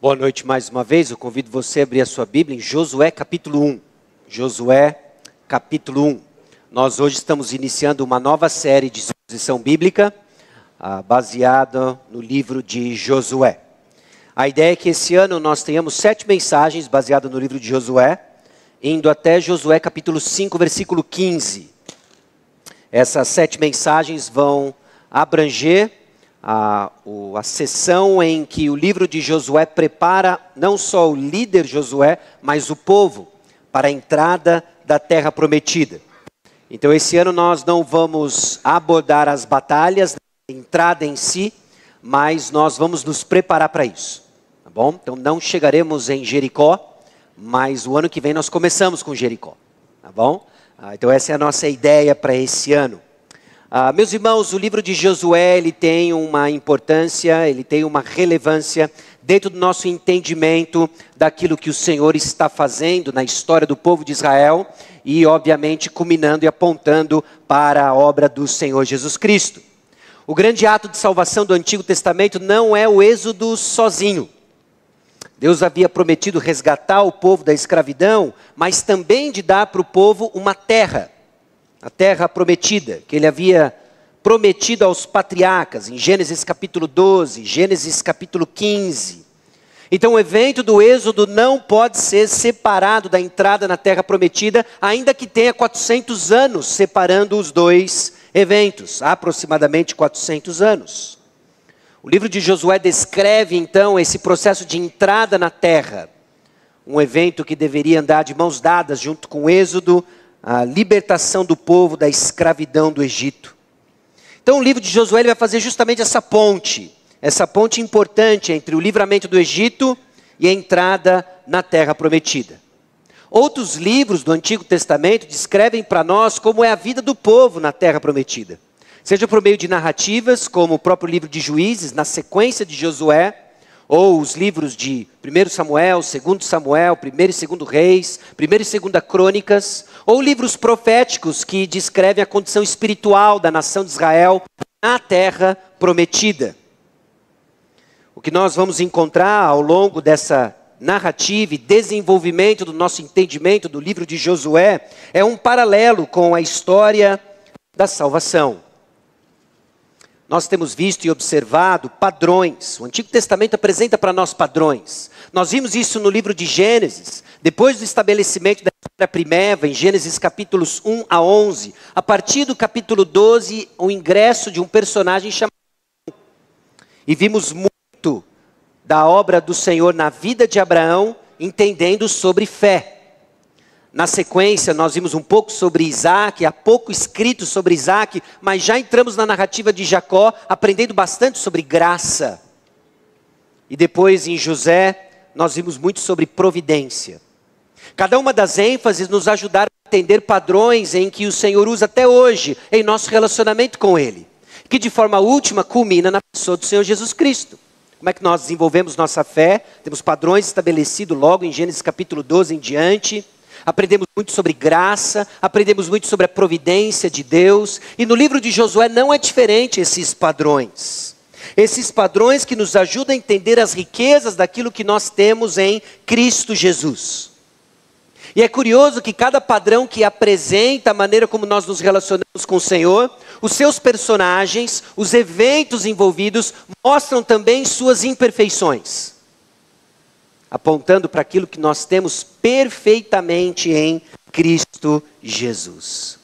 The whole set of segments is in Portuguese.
Boa noite mais uma vez, eu convido você a abrir a sua Bíblia em Josué capítulo 1. Josué capítulo 1. Nós hoje estamos iniciando uma nova série de exposição bíblica, baseada no livro de Josué. A ideia é que esse ano nós tenhamos 7 mensagens baseadas no livro de Josué, indo até Josué capítulo 5, versículo 15. Essas 7 mensagens vão abranger a sessão em que o livro de Josué prepara não só o líder Josué, mas o povo para a entrada da terra prometida. Então esse ano nós não vamos abordar as batalhas, a entrada em si, mas nós vamos nos preparar para isso, tá bom? Então não chegaremos em Jericó, mas o ano que vem nós começamos com Jericó, tá bom? Então essa é a nossa ideia para esse ano. Meus irmãos, o livro de Josué, ele tem uma importância, ele tem uma relevância dentro do nosso entendimento daquilo que o Senhor está fazendo na história do povo de Israel e, obviamente, culminando e apontando para a obra do Senhor Jesus Cristo. O grande ato de salvação do Antigo Testamento não é o êxodo sozinho. Deus havia prometido resgatar o povo da escravidão, mas também de dar para o povo uma terra. A terra prometida, que ele havia prometido aos patriarcas, em Gênesis capítulo 12, Gênesis capítulo 15. Então o evento do êxodo não pode ser separado da entrada na terra prometida, ainda que tenha 400 anos separando os dois eventos, aproximadamente 400 anos. O livro de Josué descreve então esse processo de entrada na terra, um evento que deveria andar de mãos dadas junto com o êxodo, a libertação do povo da escravidão do Egito. Então o livro de Josué ele vai fazer justamente essa ponte importante entre o livramento do Egito e a entrada na terra prometida. Outros livros do Antigo Testamento descrevem para nós como é a vida do povo na terra prometida. Seja por meio de narrativas, como o próprio livro de Juízes, na sequência de Josué, ou os livros de 1 Samuel, 2 Samuel, 1 e 2 Reis, 1 e 2 Crônicas, ou livros proféticos que descrevem a condição espiritual da nação de Israel na terra prometida. O que nós vamos encontrar ao longo dessa narrativa e desenvolvimento do nosso entendimento do livro de Josué é um paralelo com a história da salvação. Nós temos visto e observado padrões. O Antigo Testamento apresenta para nós padrões. Nós vimos isso no livro de Gênesis, depois do estabelecimento da história primeva, em Gênesis capítulos 1 a 11. A partir do capítulo 12, o ingresso de um personagem chamado Abraão. E vimos muito da obra do Senhor na vida de Abraão, entendendo sobre fé. Na sequência, nós vimos um pouco sobre Isaac, há pouco escrito sobre Isaac, mas já entramos na narrativa de Jacó, aprendendo bastante sobre graça. E depois, em José, nós vimos muito sobre providência. Cada uma das ênfases nos ajudaram a entender padrões em que o Senhor usa até hoje, em nosso relacionamento com Ele, que de forma última culmina na pessoa do Senhor Jesus Cristo. Como é que nós desenvolvemos nossa fé? Temos padrões estabelecidos logo em Gênesis capítulo 12 em diante. Aprendemos muito sobre graça, aprendemos muito sobre a providência de Deus. E no livro de Josué não é diferente esses padrões. Esses padrões que nos ajudam a entender as riquezas daquilo que nós temos em Cristo Jesus. E é curioso que cada padrão que apresenta a maneira como nós nos relacionamos com o Senhor, os seus personagens, os eventos envolvidos, mostram também suas imperfeições, apontando para aquilo que nós temos perfeitamente em Cristo Jesus.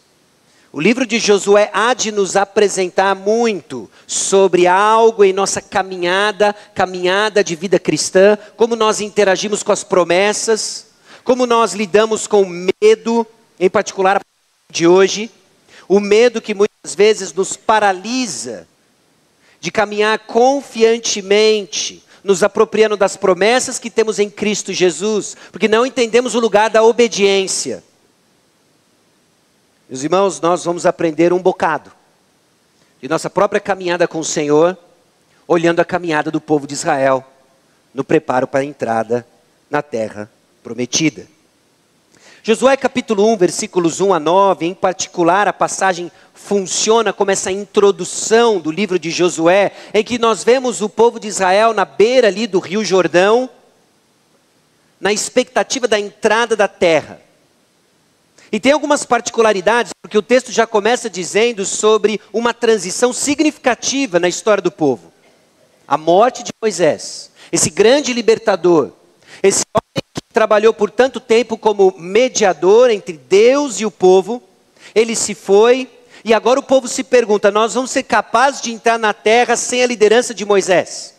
O livro de Josué há de nos apresentar muito sobre algo em nossa caminhada de vida cristã, como nós interagimos com as promessas, como nós lidamos com o medo, em particular a de hoje, o medo que muitas vezes nos paralisa de caminhar confiantemente, nos apropriando das promessas que temos em Cristo Jesus, porque não entendemos o lugar da obediência. Meus irmãos, nós vamos aprender um bocado de nossa própria caminhada com o Senhor, olhando a caminhada do povo de Israel, no preparo para a entrada na terra prometida. Josué capítulo 1, versículos 1 a 9, em particular a passagem funciona como essa introdução do livro de Josué, em que nós vemos o povo de Israel na beira ali do rio Jordão, na expectativa da entrada da terra. E tem algumas particularidades, porque o texto já começa dizendo sobre uma transição significativa na história do povo. A morte de Moisés, esse grande libertador, esse homem que trabalhou por tanto tempo como mediador entre Deus e o povo, ele se foi, e agora o povo se pergunta: nós vamos ser capazes de entrar na terra sem a liderança de Moisés?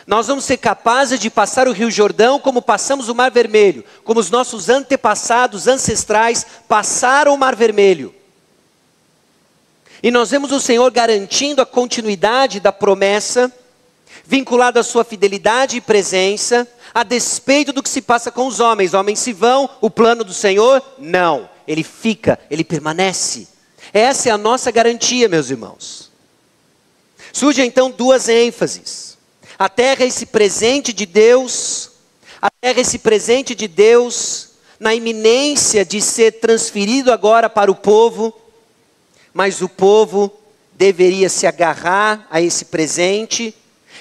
Nós vamos ser capazes de passar o Rio Jordão como passamos o Mar Vermelho, como os nossos antepassados, ancestrais, passaram o Mar Vermelho. E nós vemos o Senhor garantindo a continuidade da promessa, vinculado à sua fidelidade e presença, a despeito do que se passa com os homens. Os homens se vão, o plano do Senhor, não. Ele fica, ele permanece. Essa é a nossa garantia, meus irmãos. Surgem então duas ênfases. A terra é esse presente de Deus, a terra é esse presente de Deus, na iminência de ser transferido agora para o povo, mas o povo deveria se agarrar a esse presente,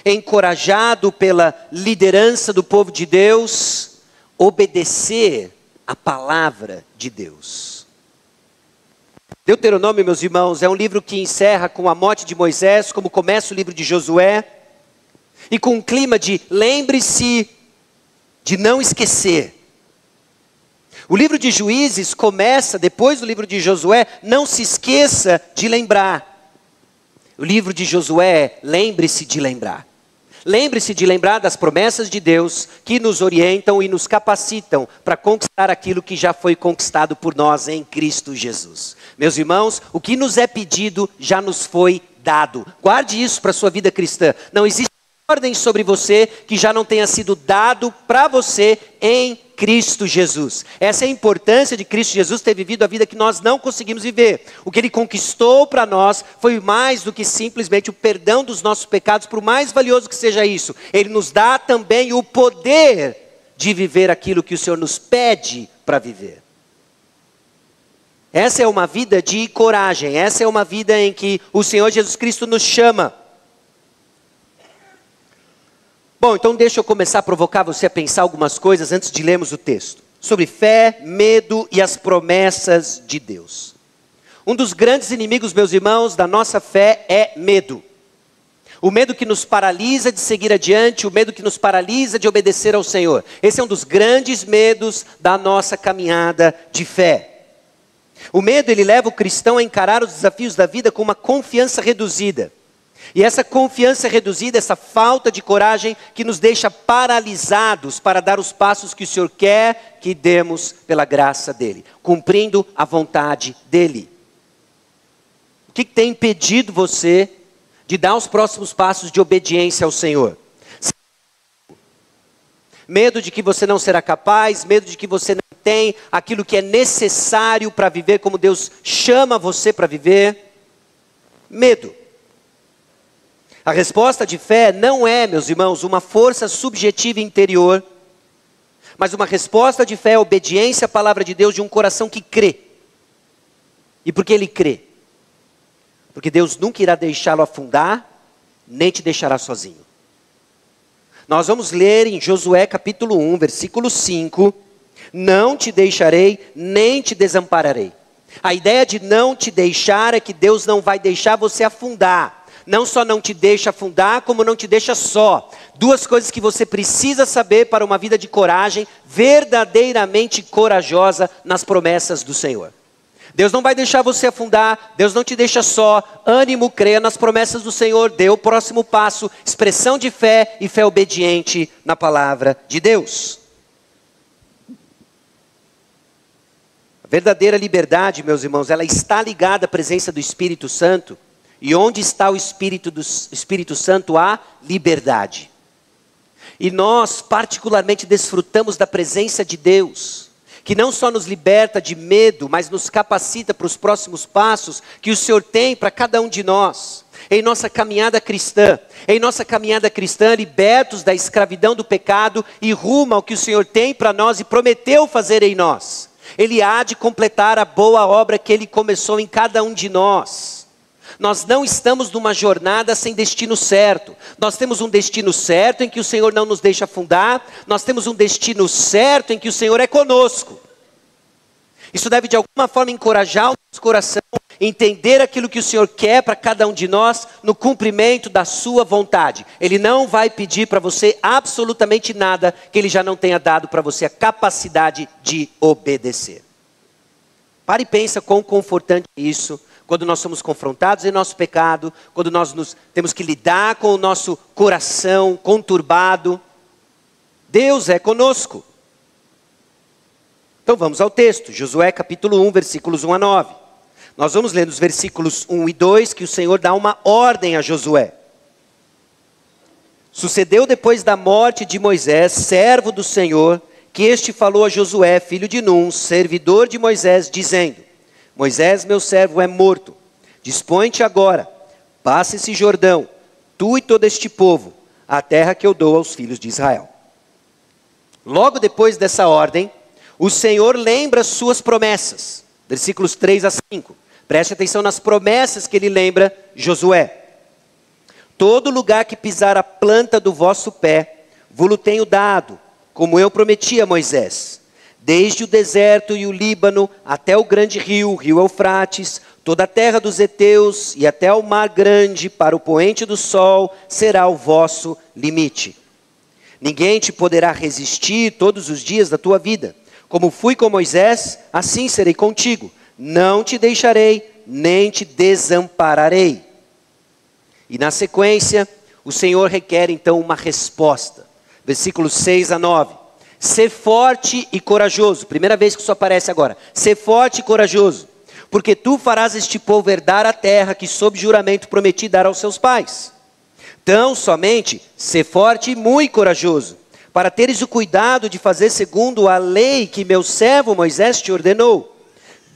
encorajado pela liderança do povo de Deus, obedecer a palavra de Deus. Deuteronômio, meus irmãos, é um livro que encerra com a morte de Moisés, como começa o livro de Josué, e com um clima de lembre-se de não esquecer. O livro de Juízes começa, depois do livro de Josué, não se esqueça de lembrar. O livro de Josué, lembre-se de lembrar. Lembre-se de lembrar das promessas de Deus que nos orientam e nos capacitam para conquistar aquilo que já foi conquistado por nós em Cristo Jesus. Meus irmãos, o que nos é pedido já nos foi dado. Guarde isso para a sua vida cristã. Não existe ordem sobre você que já não tenha sido dado para você em Cristo Jesus. Essa é a importância de Cristo Jesus ter vivido a vida que nós não conseguimos viver. O que Ele conquistou para nós foi mais do que simplesmente o perdão dos nossos pecados, por mais valioso que seja isso. Ele nos dá também o poder de viver aquilo que o Senhor nos pede para viver. Essa é uma vida de coragem, essa é uma vida em que o Senhor Jesus Cristo nos chama. Bom, então deixa eu começar a provocar você a pensar algumas coisas antes de lermos o texto. Sobre fé, medo e as promessas de Deus. Um dos grandes inimigos, meus irmãos, da nossa fé é medo. O medo que nos paralisa de seguir adiante, o medo que nos paralisa de obedecer ao Senhor. Esse é um dos grandes medos da nossa caminhada de fé. O medo, ele leva o cristão a encarar os desafios da vida com uma confiança reduzida. E essa confiança reduzida, essa falta de coragem que nos deixa paralisados para dar os passos que o Senhor quer que demos pela graça dEle, cumprindo a vontade dEle. O que tem impedido você de dar os próximos passos de obediência ao Senhor? Medo de que você não será capaz, medo de que você não tem aquilo que é necessário para viver como Deus chama você para viver. Medo. A resposta de fé não é, meus irmãos, uma força subjetiva interior, mas uma resposta de fé é a obediência à palavra de Deus de um coração que crê. E por que ele crê? Porque Deus nunca irá deixá-lo afundar, nem te deixará sozinho. Nós vamos ler em Josué capítulo 1, versículo 5, não te deixarei, nem te desampararei. A ideia de não te deixar é que Deus não vai deixar você afundar. Não só não te deixa afundar, como não te deixa só. Duas coisas que você precisa saber para uma vida de coragem, verdadeiramente corajosa nas promessas do Senhor. Deus não vai deixar você afundar, Deus não te deixa só. Ânimo, creia nas promessas do Senhor, dê o próximo passo, expressão de fé e fé obediente na palavra de Deus. A verdadeira liberdade, meus irmãos, ela está ligada à presença do Espírito Santo. E onde está o Espírito Santo, há liberdade. E nós particularmente desfrutamos da presença de Deus, que não só nos liberta de medo, mas nos capacita para os próximos passos que o Senhor tem para cada um de nós. Em nossa caminhada cristã, libertos da escravidão do pecado e rumo ao que o Senhor tem para nós e prometeu fazer em nós. Ele há de completar a boa obra que Ele começou em cada um de nós. Nós não estamos numa jornada sem destino certo. Nós temos um destino certo em que o Senhor não nos deixa afundar. Nós temos um destino certo em que o Senhor é conosco. Isso deve de alguma forma encorajar o nosso coração, entender aquilo que o Senhor quer para cada um de nós no cumprimento da sua vontade. Ele não vai pedir para você absolutamente nada que Ele já não tenha dado para você a capacidade de obedecer. Pare e pensa quão confortante é isso, quando nós somos confrontados em nosso pecado, quando nós temos que lidar com o nosso coração conturbado. Deus é conosco. Então vamos ao texto, Josué capítulo 1, versículos 1 a 9. Nós vamos ler nos versículos 1 e 2 que o Senhor dá uma ordem a Josué. Sucedeu depois da morte de Moisés, servo do Senhor, que este falou a Josué, filho de Num, servidor de Moisés, dizendo: Moisés, meu servo, é morto. Dispõe-te agora, passa esse Jordão, tu e todo este povo, a terra que eu dou aos filhos de Israel. Logo depois dessa ordem, o Senhor lembra suas promessas. Versículos 3 a 5. Preste atenção nas promessas que ele lembra Josué. Todo lugar que pisar a planta do vosso pé, vos tenho dado, como eu prometi a Moisés. Desde o deserto e o Líbano, até o grande rio, o rio Eufrates, toda a terra dos heteus e até o mar grande, para o poente do sol, será o vosso limite. Ninguém te poderá resistir todos os dias da tua vida. Como fui com Moisés, assim serei contigo. Não te deixarei, nem te desampararei. E na sequência, o Senhor requer então uma resposta. Versículos 6 a 9. Ser forte e corajoso. Primeira vez que isso aparece agora. Ser forte e corajoso. Porque tu farás este povo herdar a terra que sob juramento prometi dar aos seus pais. Então, somente, ser forte e muito corajoso, para teres o cuidado de fazer segundo a lei que meu servo Moisés te ordenou.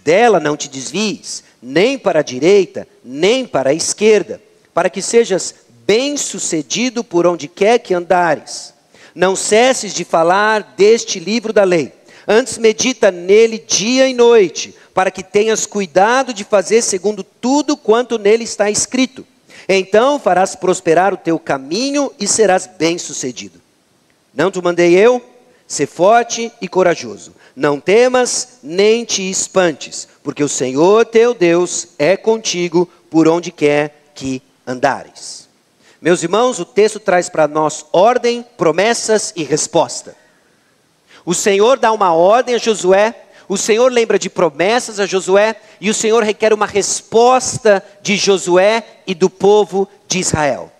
Dela não te desvies, nem para a direita, nem para a esquerda, para que sejas bem-sucedido por onde quer que andares. Não cesses de falar deste livro da lei. Antes medita nele dia e noite, para que tenhas cuidado de fazer segundo tudo quanto nele está escrito. Então farás prosperar o teu caminho e serás bem-sucedido. Não te mandei eu? Ser forte e corajoso. Não temas, nem te espantes, porque o Senhor teu Deus é contigo por onde quer que andares. Meus irmãos, o texto traz para nós ordem, promessas e resposta. O Senhor dá uma ordem a Josué, o Senhor lembra de promessas a Josué, e o Senhor requer uma resposta de Josué e do povo de Israel.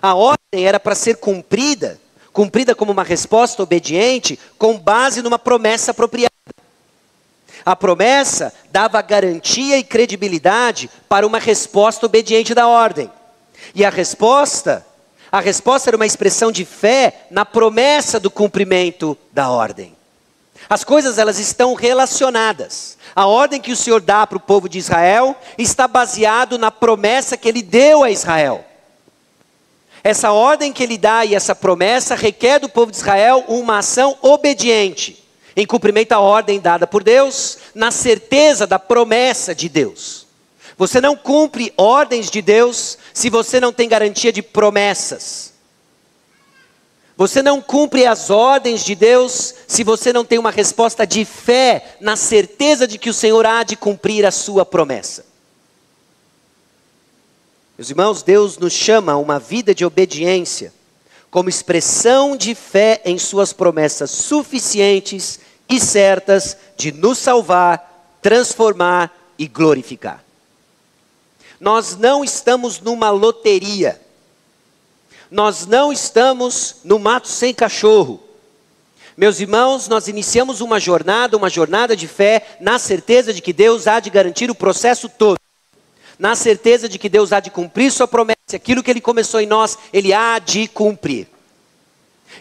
A ordem era para ser cumprida como uma resposta obediente, com base numa promessa apropriada. A promessa dava garantia e credibilidade para uma resposta obediente da ordem. E a resposta era uma expressão de fé na promessa do cumprimento da ordem. As coisas, elas estão relacionadas. A ordem que o Senhor dá para o povo de Israel está baseado na promessa que Ele deu a Israel. Essa ordem que Ele dá e essa promessa requer do povo de Israel uma ação obediente, em cumprimento à ordem dada por Deus, na certeza da promessa de Deus. Você não cumpre ordens de Deus se você não tem garantia de promessas. Você não cumpre as ordens de Deus se você não tem uma resposta de fé, na certeza de que o Senhor há de cumprir a sua promessa. Meus irmãos, Deus nos chama a uma vida de obediência, como expressão de fé em suas promessas suficientes e certas de nos salvar, transformar e glorificar. Nós não estamos numa loteria. Nós não estamos no mato sem cachorro. Meus irmãos, nós iniciamos uma jornada de fé, na certeza de que Deus há de garantir o processo todo. Na certeza de que Deus há de cumprir sua promessa, aquilo que Ele começou em nós, Ele há de cumprir.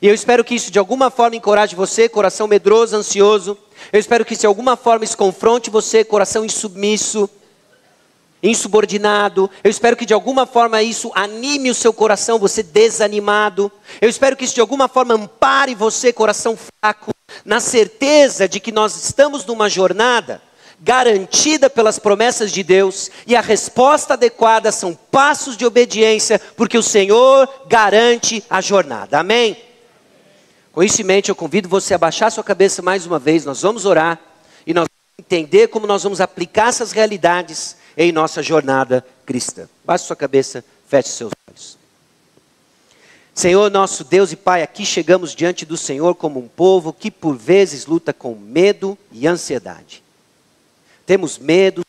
E eu espero que isso de alguma forma encoraje você, coração medroso, ansioso. Eu espero que isso de alguma forma isso confronte você, coração insubmisso, insubordinado. Eu espero que de alguma forma isso anime o seu coração, você desanimado. Eu espero que isso de alguma forma ampare você, coração fraco, na certeza de que nós estamos numa jornada garantida pelas promessas de Deus, e a resposta adequada são passos de obediência, porque o Senhor garante a jornada. Amém? Com isso em mente, eu convido você a baixar sua cabeça mais uma vez. Nós vamos orar e nós vamos entender como nós vamos aplicar essas realidades em nossa jornada cristã. Baixe sua cabeça, feche seus olhos. Senhor, nosso Deus e Pai, aqui chegamos diante do Senhor como um povo que por vezes luta com medo e ansiedade. Temos medo,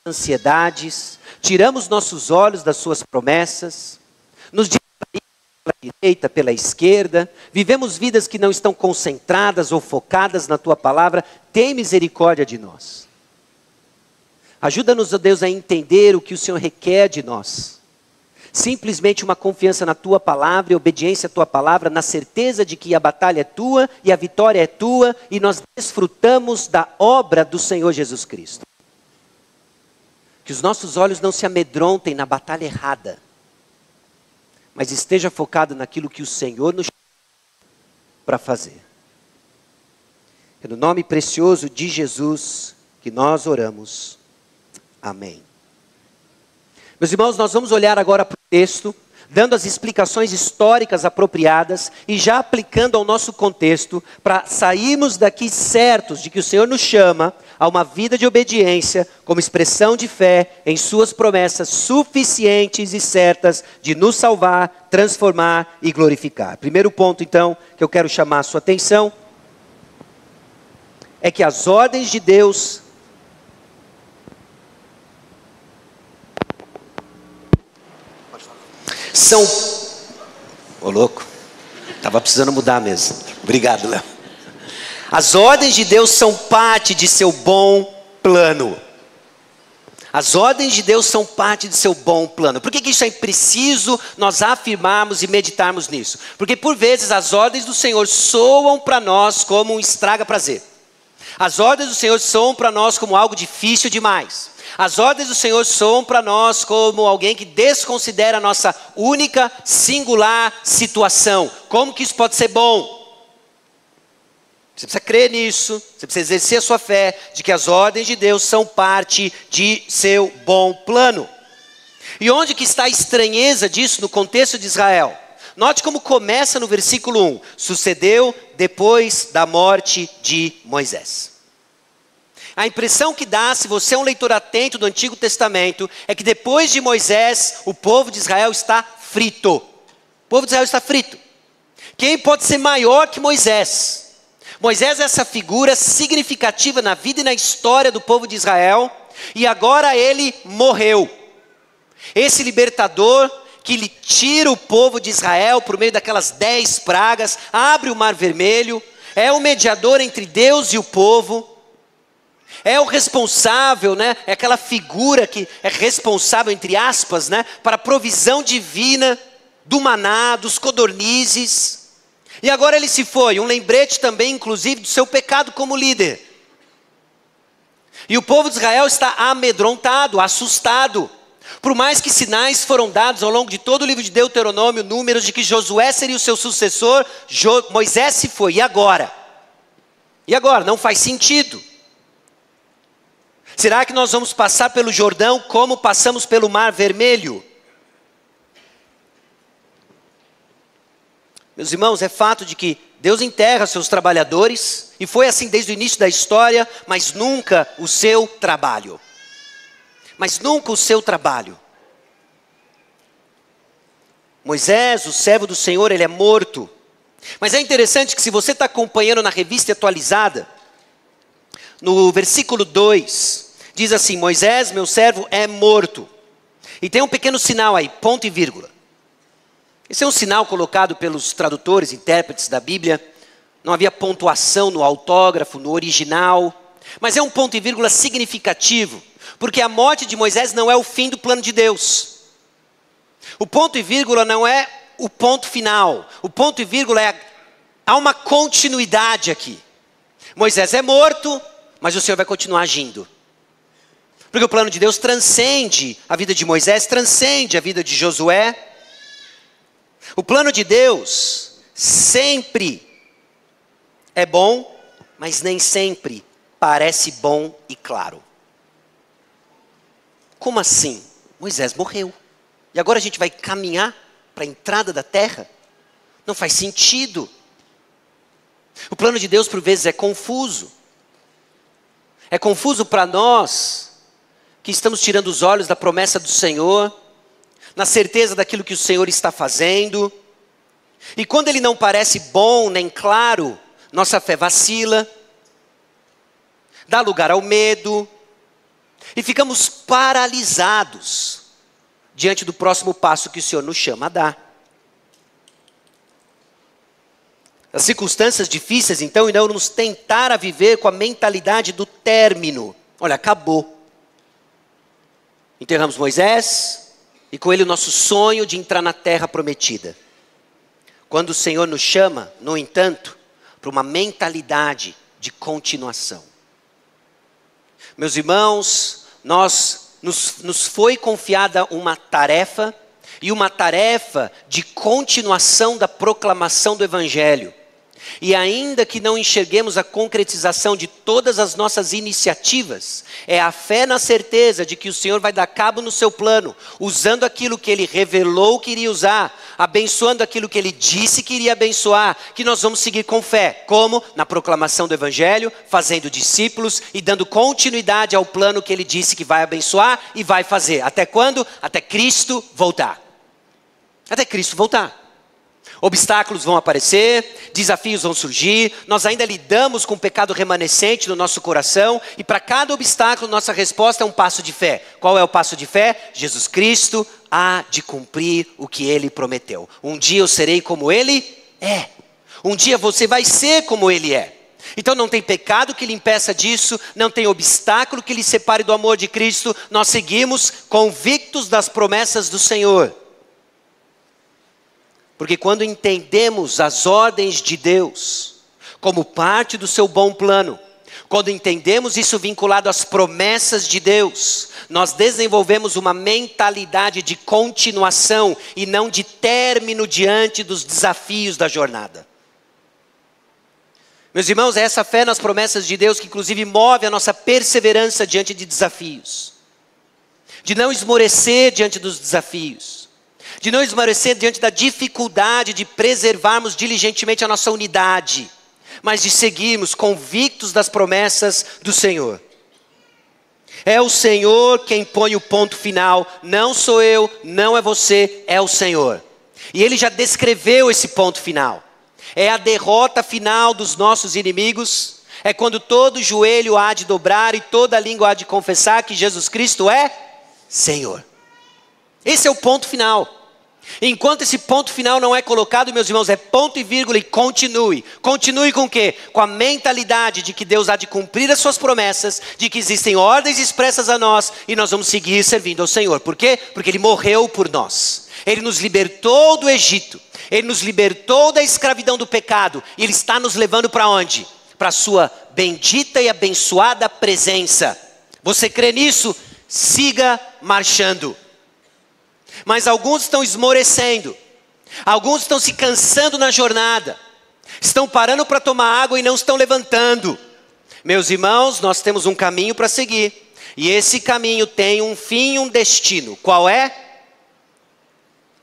ansiedades, tiramos nossos olhos das suas promessas, nos distraímos pela direita, pela esquerda, vivemos vidas que não estão concentradas ou focadas na Tua palavra. Tem misericórdia de nós. Ajuda-nos, ó Deus, a entender o que o Senhor requer de nós. Simplesmente uma confiança na Tua palavra e obediência à Tua palavra, na certeza de que a batalha é Tua e a vitória é Tua, e nós desfrutamos da obra do Senhor Jesus Cristo. Que os nossos olhos não se amedrontem na batalha errada, mas esteja focado naquilo que o Senhor nos chama para fazer. É no nome precioso de Jesus que nós oramos. Amém. Meus irmãos, nós vamos olhar agora para o texto, dando as explicações históricas apropriadas e já aplicando ao nosso contexto, para sairmos daqui certos de que o Senhor nos chama a uma vida de obediência, como expressão de fé em suas promessas suficientes e certas de nos salvar, transformar e glorificar. Primeiro ponto, então, que eu quero chamar a sua atenção, é que as ordens de Deus são... Ô louco, estava precisando mudar mesmo. Obrigado, Léo. As ordens de Deus são parte de seu bom plano. As ordens de Deus são parte de seu bom plano. Por que isso é preciso nós afirmarmos e meditarmos nisso? Porque por vezes as ordens do Senhor soam para nós como um estraga-prazer. As ordens do Senhor soam para nós como algo difícil demais. As ordens do Senhor soam para nós como alguém que desconsidera a nossa única, singular situação. Como que isso pode ser bom? Você precisa crer nisso, você precisa exercer a sua fé de que as ordens de Deus são parte de seu bom plano. E onde que está a estranheza disso no contexto de Israel? Note como começa no versículo 1. Sucedeu depois da morte de Moisés. A impressão que dá, se você é um leitor atento do Antigo Testamento, é que depois de Moisés, o povo de Israel está frito. O povo de Israel está frito. Quem pode ser maior que Moisés? Moisés é essa figura significativa na vida e na história do povo de Israel, e agora ele morreu. Esse libertador que lhe tira o povo de Israel por meio daquelas 10 pragas, abre o mar vermelho, é o mediador entre Deus e o povo, é o responsável, né? É aquela figura que é responsável, entre aspas, né? Para a provisão divina do maná, dos codornizes. E agora ele se foi, um lembrete também, inclusive, do seu pecado como líder. E o povo de Israel está amedrontado, assustado. Por mais que sinais foram dados ao longo de todo o livro de Deuteronômio, números de que Josué seria o seu sucessor, Moisés se foi, e agora? E agora? Não faz sentido. Será que nós vamos passar pelo Jordão como passamos pelo Mar Vermelho? Meus irmãos, é fato de que Deus enterra seus trabalhadores, e foi assim desde o início da história, mas nunca o seu trabalho. Mas nunca o seu trabalho. Moisés, o servo do Senhor, ele é morto. Mas é interessante que se você está acompanhando na revista atualizada, no versículo 2, diz assim: Moisés, meu servo, é morto. E tem um pequeno sinal aí, ponto e vírgula. Esse é um sinal colocado pelos tradutores, intérpretes da Bíblia. Não havia pontuação no autógrafo, no original. Mas é um ponto e vírgula significativo, porque a morte de Moisés não é o fim do plano de Deus. O ponto e vírgula não é o ponto final. O ponto e vírgula há uma continuidade aqui. Moisés é morto, mas o Senhor vai continuar agindo. Porque o plano de Deus transcende a vida de Moisés, transcende a vida de Josué. O plano de Deus sempre é bom, mas nem sempre parece bom e claro. Como assim? Moisés morreu. E agora a gente vai caminhar para a entrada da terra? Não faz sentido. O plano de Deus, por vezes, é confuso. É confuso para nós, que estamos tirando os olhos da promessa do Senhor, na certeza daquilo que o Senhor está fazendo. E quando Ele não parece bom nem claro, nossa fé vacila, dá lugar ao medo, e ficamos paralisados diante do próximo passo que o Senhor nos chama a dar. As circunstâncias difíceis, então, irão nos tentar a viver com a mentalidade do término. Olha, acabou. Enterramos Moisés e com ele o nosso sonho de entrar na terra prometida. Quando o Senhor nos chama, no entanto, para uma mentalidade de continuação. Meus irmãos, nos foi confiada uma tarefa, e uma tarefa de continuação da proclamação do Evangelho. E ainda que não enxerguemos a concretização de todas as nossas iniciativas, é a fé na certeza de que o Senhor vai dar cabo no seu plano, usando aquilo que Ele revelou que iria usar, abençoando aquilo que Ele disse que iria abençoar, que nós vamos seguir com fé. Como? Na proclamação do Evangelho, fazendo discípulos e dando continuidade ao plano que Ele disse que vai abençoar e vai fazer. Até quando? Até Cristo voltar. Até Cristo voltar. Obstáculos vão aparecer, desafios vão surgir, nós ainda lidamos com o pecado remanescente no nosso coração, e para cada obstáculo, nossa resposta é um passo de fé. Qual é o passo de fé? Jesus Cristo há de cumprir o que Ele prometeu. Um dia eu serei como Ele é. Um dia você vai ser como Ele é. Então não tem pecado que lhe impeça disso, não tem obstáculo que lhe separe do amor de Cristo. Nós seguimos convictos das promessas do Senhor. Porque quando entendemos as ordens de Deus como parte do seu bom plano, quando entendemos isso vinculado às promessas de Deus, nós desenvolvemos uma mentalidade de continuação e não de término diante dos desafios da jornada. Meus irmãos, é essa fé nas promessas de Deus que inclusive move a nossa perseverança diante de desafios. De não esmorecer diante dos desafios. De não esmorecer diante da dificuldade de preservarmos diligentemente a nossa unidade, mas de seguirmos convictos das promessas do Senhor. É o Senhor quem põe o ponto final, não sou eu, não é você, é o Senhor. E Ele já descreveu esse ponto final. É a derrota final dos nossos inimigos, é quando todo joelho há de dobrar e toda língua há de confessar que Jesus Cristo é Senhor. Esse é o ponto final. Enquanto esse ponto final não é colocado, meus irmãos, é ponto e vírgula e continue. Continue com o quê? Com a mentalidade de que Deus há de cumprir as suas promessas, de que existem ordens expressas a nós e nós vamos seguir servindo ao Senhor. Por quê? Porque Ele morreu por nós. Ele nos libertou do Egito. Ele nos libertou da escravidão do pecado. E Ele está nos levando para onde? Para a sua bendita e abençoada presença. Você crê nisso? Siga marchando. Mas alguns estão esmorecendo, alguns estão se cansando na jornada, estão parando para tomar água e não estão levantando. Meus irmãos, nós temos um caminho para seguir, e esse caminho tem um fim e um destino. Qual é?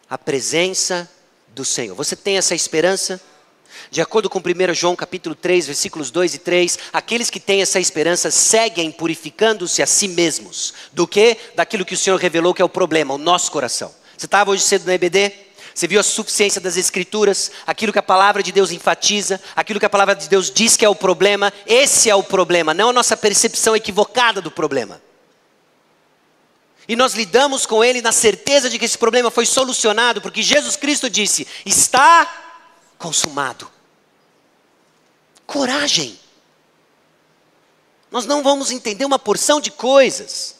A presença do Senhor. Você tem essa esperança? De acordo com 1 João capítulo 3, versículos 2 e 3, aqueles que têm essa esperança seguem purificando-se a si mesmos. Do que? Daquilo que o Senhor revelou que é o problema, o nosso coração. Você estava hoje cedo no EBD? Você viu a suficiência das Escrituras, aquilo que a palavra de Deus enfatiza, aquilo que a palavra de Deus diz que é o problema. Esse é o problema, não a nossa percepção equivocada do problema. E nós lidamos com ele na certeza de que esse problema foi solucionado, porque Jesus Cristo disse, está consumado. Coragem. Nós não vamos entender uma porção de coisas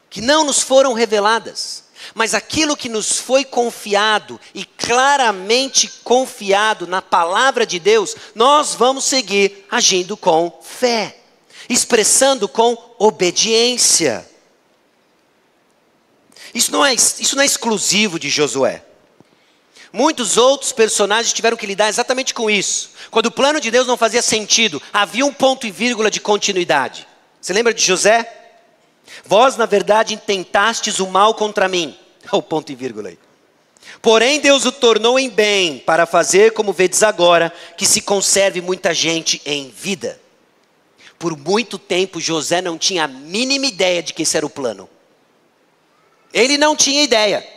que não nos foram reveladas, mas aquilo que nos foi confiado e claramente confiado na palavra de Deus, nós vamos seguir agindo com fé, expressando com obediência. Isso não é exclusivo de Josué. Muitos outros personagens tiveram que lidar exatamente com isso. Quando o plano de Deus não fazia sentido, havia um ponto e vírgula de continuidade. Você lembra de José? Vós, na verdade, intentastes o mal contra mim. Olha o ponto e vírgula aí. Porém, Deus o tornou em bem, para fazer, como vedes agora, que se conserve muita gente em vida. Por muito tempo, José não tinha a mínima ideia de que esse era o plano. Ele não tinha ideia.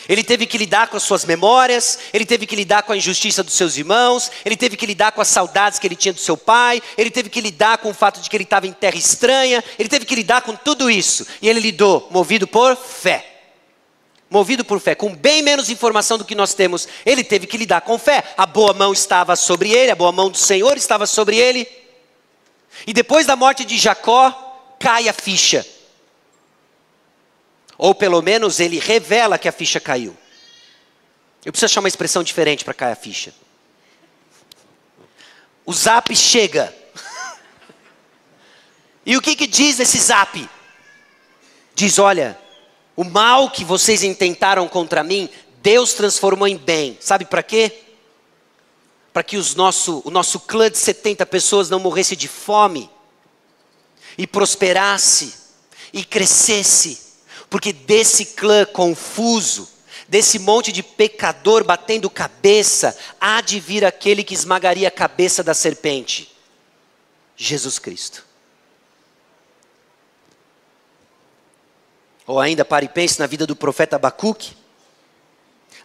Ele teve que lidar com as suas memórias, ele teve que lidar com a injustiça dos seus irmãos, ele teve que lidar com as saudades que ele tinha do seu pai, ele teve que lidar com o fato de que ele estava em terra estranha, ele teve que lidar com tudo isso. E ele lidou, movido por fé. Movido por fé, com bem menos informação do que nós temos. Ele teve que lidar com fé. A boa mão estava sobre ele, a boa mão do Senhor estava sobre ele. E depois da morte de Jacó, cai a ficha. Ou pelo menos ele revela que a ficha caiu. Eu preciso achar uma expressão diferente para cair a ficha. O zap chega. E o que diz esse zap? Diz, olha, o mal que vocês intentaram contra mim, Deus transformou em bem. Sabe para quê? Para que o nosso clã de 70 pessoas não morresse de fome. E prosperasse. E crescesse. Porque desse clã confuso, desse monte de pecador batendo cabeça, há de vir aquele que esmagaria a cabeça da serpente. Jesus Cristo. Ou ainda pare e pense na vida do profeta Abacuque.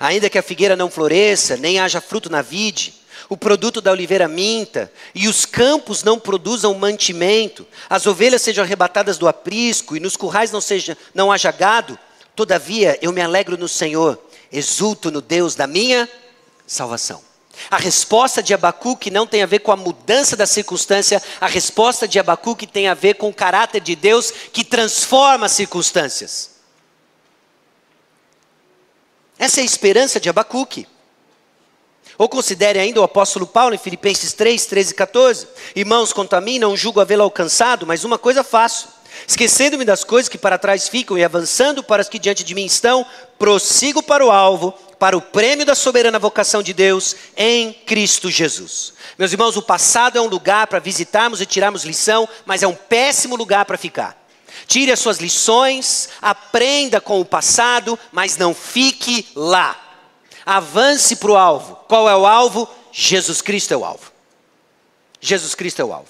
Ainda que a figueira não floresça, nem haja fruto na vide, o produto da oliveira minta, e os campos não produzam mantimento, as ovelhas sejam arrebatadas do aprisco, e nos currais não haja gado, todavia eu me alegro no Senhor, exulto no Deus da minha salvação. A resposta de Abacuque não tem a ver com a mudança da circunstância, a resposta de Abacuque tem a ver com o caráter de Deus que transforma as circunstâncias. Essa é a esperança de Abacuque. Ou considere ainda o apóstolo Paulo em Filipenses 3, 13 e 14. Irmãos, quanto a mim, não julgo havê-lo alcançado, mas uma coisa faço. Esquecendo-me das coisas que para trás ficam e avançando para as que diante de mim estão, prossigo para o alvo, para o prêmio da soberana vocação de Deus em Cristo Jesus. Meus irmãos, o passado é um lugar para visitarmos e tirarmos lição, mas é um péssimo lugar para ficar. Tire as suas lições, aprenda com o passado, mas não fique lá. Avance para o alvo. Qual é o alvo? Jesus Cristo é o alvo. Jesus Cristo é o alvo.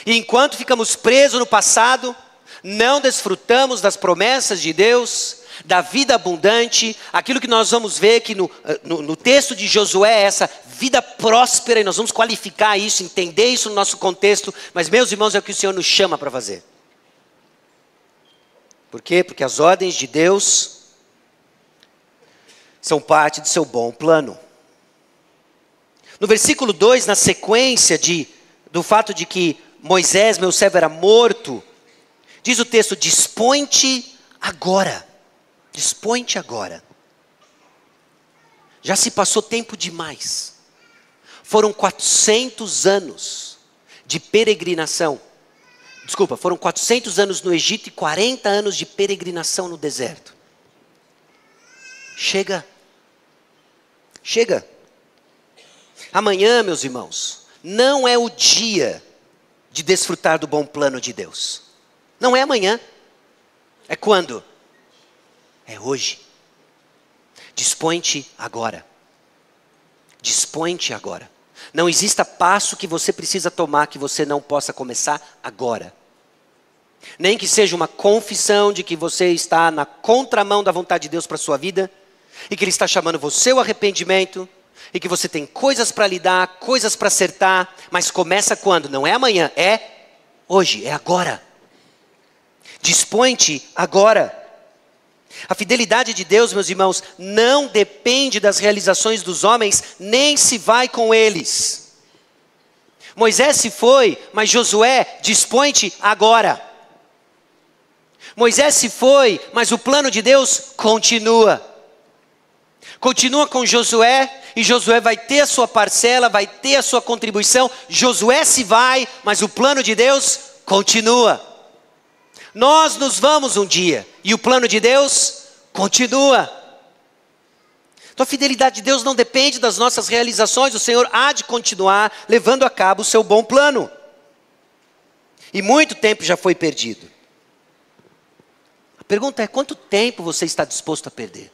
E enquanto ficamos presos no passado, não desfrutamos das promessas de Deus, da vida abundante, aquilo que nós vamos ver que no texto de Josué é essa vida próspera, e nós vamos qualificar isso, entender isso no nosso contexto, mas meus irmãos, é o que o Senhor nos chama para fazer. Por quê? Porque as ordens de Deus são parte do seu bom plano. No versículo 2, na sequência do fato de que Moisés, meu servo, era morto, diz o texto, dispõe-te agora. Dispõe-te agora. Já se passou tempo demais. Foram 400 anos de peregrinação. Desculpa, foram 400 anos no Egito e 40 anos de peregrinação no deserto. Chega. Chega. Amanhã, meus irmãos, não é o dia de desfrutar do bom plano de Deus. Não é amanhã. É quando? É hoje. Dispõe-te agora. Dispõe-te agora. Não exista passo que você precisa tomar que você não possa começar agora. Nem que seja uma confissão de que você está na contramão da vontade de Deus para a sua vida, e que Ele está chamando você ao arrependimento, e que você tem coisas para lidar, coisas para acertar, mas começa quando? Não é amanhã, é hoje, é agora. Dispõe-te agora. A fidelidade de Deus, meus irmãos, não depende das realizações dos homens, nem se vai com eles. Moisés se foi, mas Josué, dispõe-te agora. Moisés se foi, mas o plano de Deus continua. Continua com Josué, e Josué vai ter a sua parcela, vai ter a sua contribuição. Josué se vai, mas o plano de Deus continua. Nós nos vamos um dia, e o plano de Deus continua. Então a fidelidade de Deus não depende das nossas realizações, o Senhor há de continuar levando a cabo o seu bom plano. E muito tempo já foi perdido. A pergunta é: quanto tempo você está disposto a perder?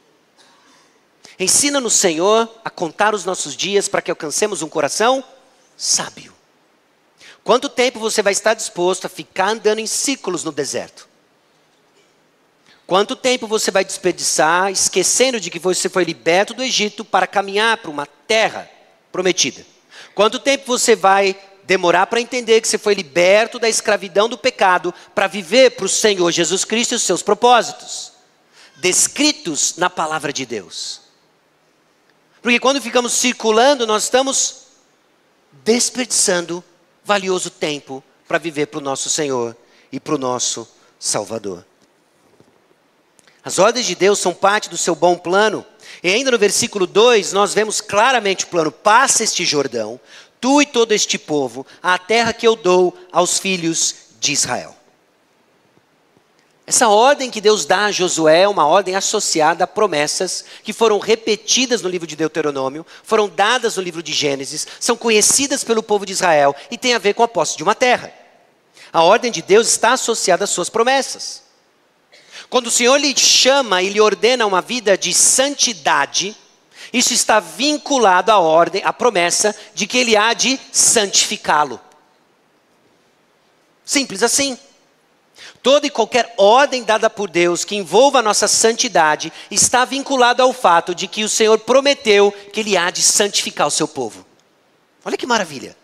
Ensina-nos, Senhor, a contar os nossos dias para que alcancemos um coração sábio. Quanto tempo você vai estar disposto a ficar andando em círculos no deserto? Quanto tempo você vai desperdiçar esquecendo de que você foi liberto do Egito para caminhar para uma terra prometida? Quanto tempo você vai demorar para entender que você foi liberto da escravidão do pecado para viver para o Senhor Jesus Cristo e os seus propósitos, descritos na palavra de Deus? Porque quando ficamos circulando, nós estamos desperdiçando valioso tempo para viver para o nosso Senhor e para o nosso Salvador. As ordens de Deus são parte do seu bom plano. E ainda no versículo 2, nós vemos claramente o plano: passa este Jordão, tu e todo este povo, à terra que eu dou aos filhos de Israel. Essa ordem que Deus dá a Josué é uma ordem associada a promessas que foram repetidas no livro de Deuteronômio, foram dadas no livro de Gênesis, são conhecidas pelo povo de Israel e tem a ver com a posse de uma terra. A ordem de Deus está associada às suas promessas. Quando o Senhor lhe chama e lhe ordena uma vida de santidade, isso está vinculado à ordem, à promessa de que Ele há de santificá-lo. Simples assim. Toda e qualquer ordem dada por Deus que envolva a nossa santidade está vinculada ao fato de que o Senhor prometeu que Ele há de santificar o seu povo. Olha que maravilha.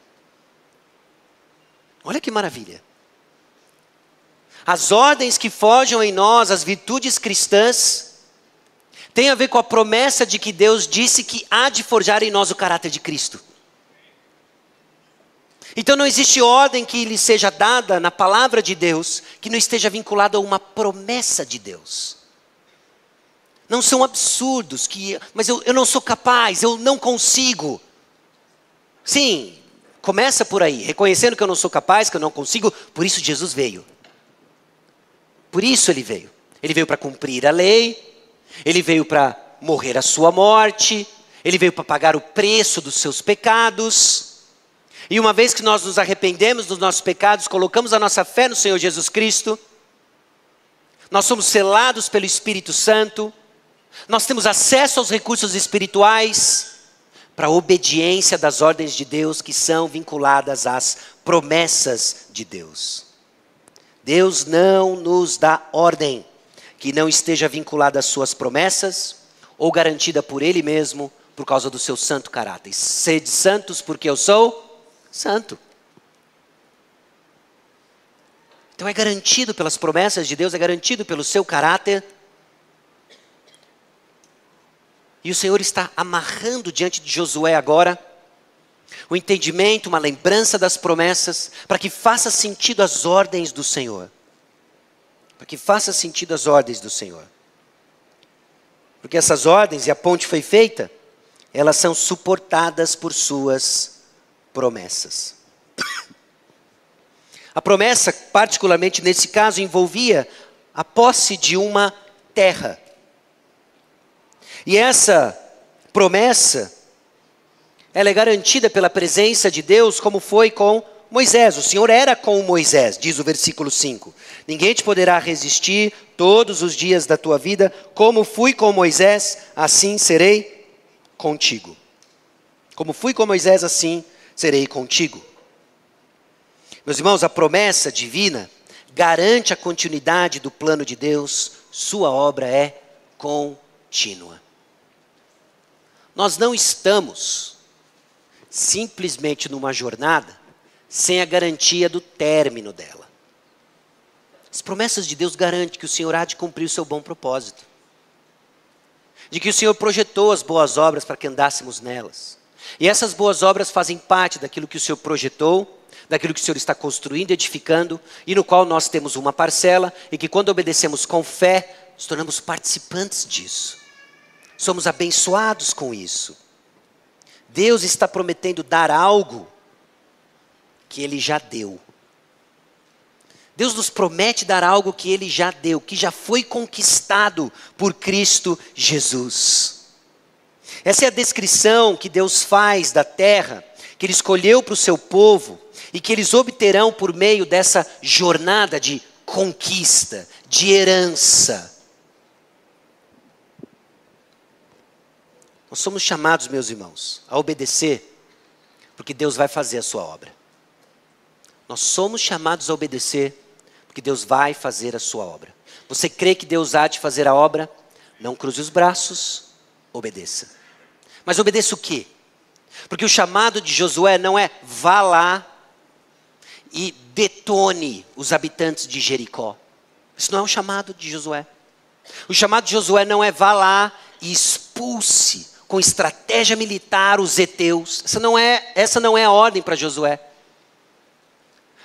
Olha que maravilha. As ordens que forjam em nós as virtudes cristãs têm a ver com a promessa de que Deus disse que há de forjar em nós o caráter de Cristo. Então não existe ordem que lhe seja dada na palavra de Deus que não esteja vinculada a uma promessa de Deus. Não são absurdos, mas eu não sou capaz, eu não consigo. Sim, começa por aí, reconhecendo que eu não sou capaz, que eu não consigo, por isso Jesus veio. Por isso Ele veio. Ele veio para cumprir a lei, Ele veio para morrer a sua morte, Ele veio para pagar o preço dos seus pecados. E uma vez que nós nos arrependemos dos nossos pecados, colocamos a nossa fé no Senhor Jesus Cristo, nós somos selados pelo Espírito Santo, nós temos acesso aos recursos espirituais para a obediência das ordens de Deus que são vinculadas às promessas de Deus. Deus não nos dá ordem que não esteja vinculada às suas promessas ou garantida por Ele mesmo por causa do seu santo caráter. Sede santos porque eu sou santo. Então é garantido pelas promessas de Deus, é garantido pelo seu caráter. E o Senhor está amarrando diante de Josué agora o entendimento, uma lembrança das promessas, para que faça sentido as ordens do Senhor. Para que faça sentido as ordens do Senhor. Porque essas ordens, e a ponte foi feita, elas são suportadas por suas promessas. A promessa, particularmente nesse caso, envolvia a posse de uma terra. E essa promessa, ela é garantida pela presença de Deus, como foi com Moisés. O Senhor era com Moisés, diz o versículo 5. Ninguém te poderá resistir todos os dias da tua vida. Como fui com Moisés, assim serei contigo. Como fui com Moisés, assim serei contigo. Meus irmãos, a promessa divina garante a continuidade do plano de Deus. Sua obra é contínua. Nós não estamos simplesmente numa jornada sem a garantia do término dela. As promessas de Deus garantem que o Senhor há de cumprir o seu bom propósito. De que o Senhor projetou as boas obras para que andássemos nelas. E essas boas obras fazem parte daquilo que o Senhor projetou, daquilo que o Senhor está construindo, edificando, e no qual nós temos uma parcela, e que quando obedecemos com fé, nos tornamos participantes disso. Somos abençoados com isso. Deus está prometendo dar algo que Ele já deu. Deus nos promete dar algo que Ele já deu, que já foi conquistado por Cristo Jesus. Essa é a descrição que Deus faz da terra, que Ele escolheu para o seu povo, e que eles obterão por meio dessa jornada de conquista, de herança. Nós somos chamados, meus irmãos, a obedecer, porque Deus vai fazer a sua obra. Nós somos chamados a obedecer, porque Deus vai fazer a sua obra. Você crê que Deus há de fazer a obra? Não cruze os braços, obedeça. Mas obedeça o quê? Porque o chamado de Josué não é vá lá e detone os habitantes de Jericó. Isso não é o chamado de Josué. O chamado de Josué não é vá lá e expulse com estratégia militar os heteus. Essa não é a ordem para Josué.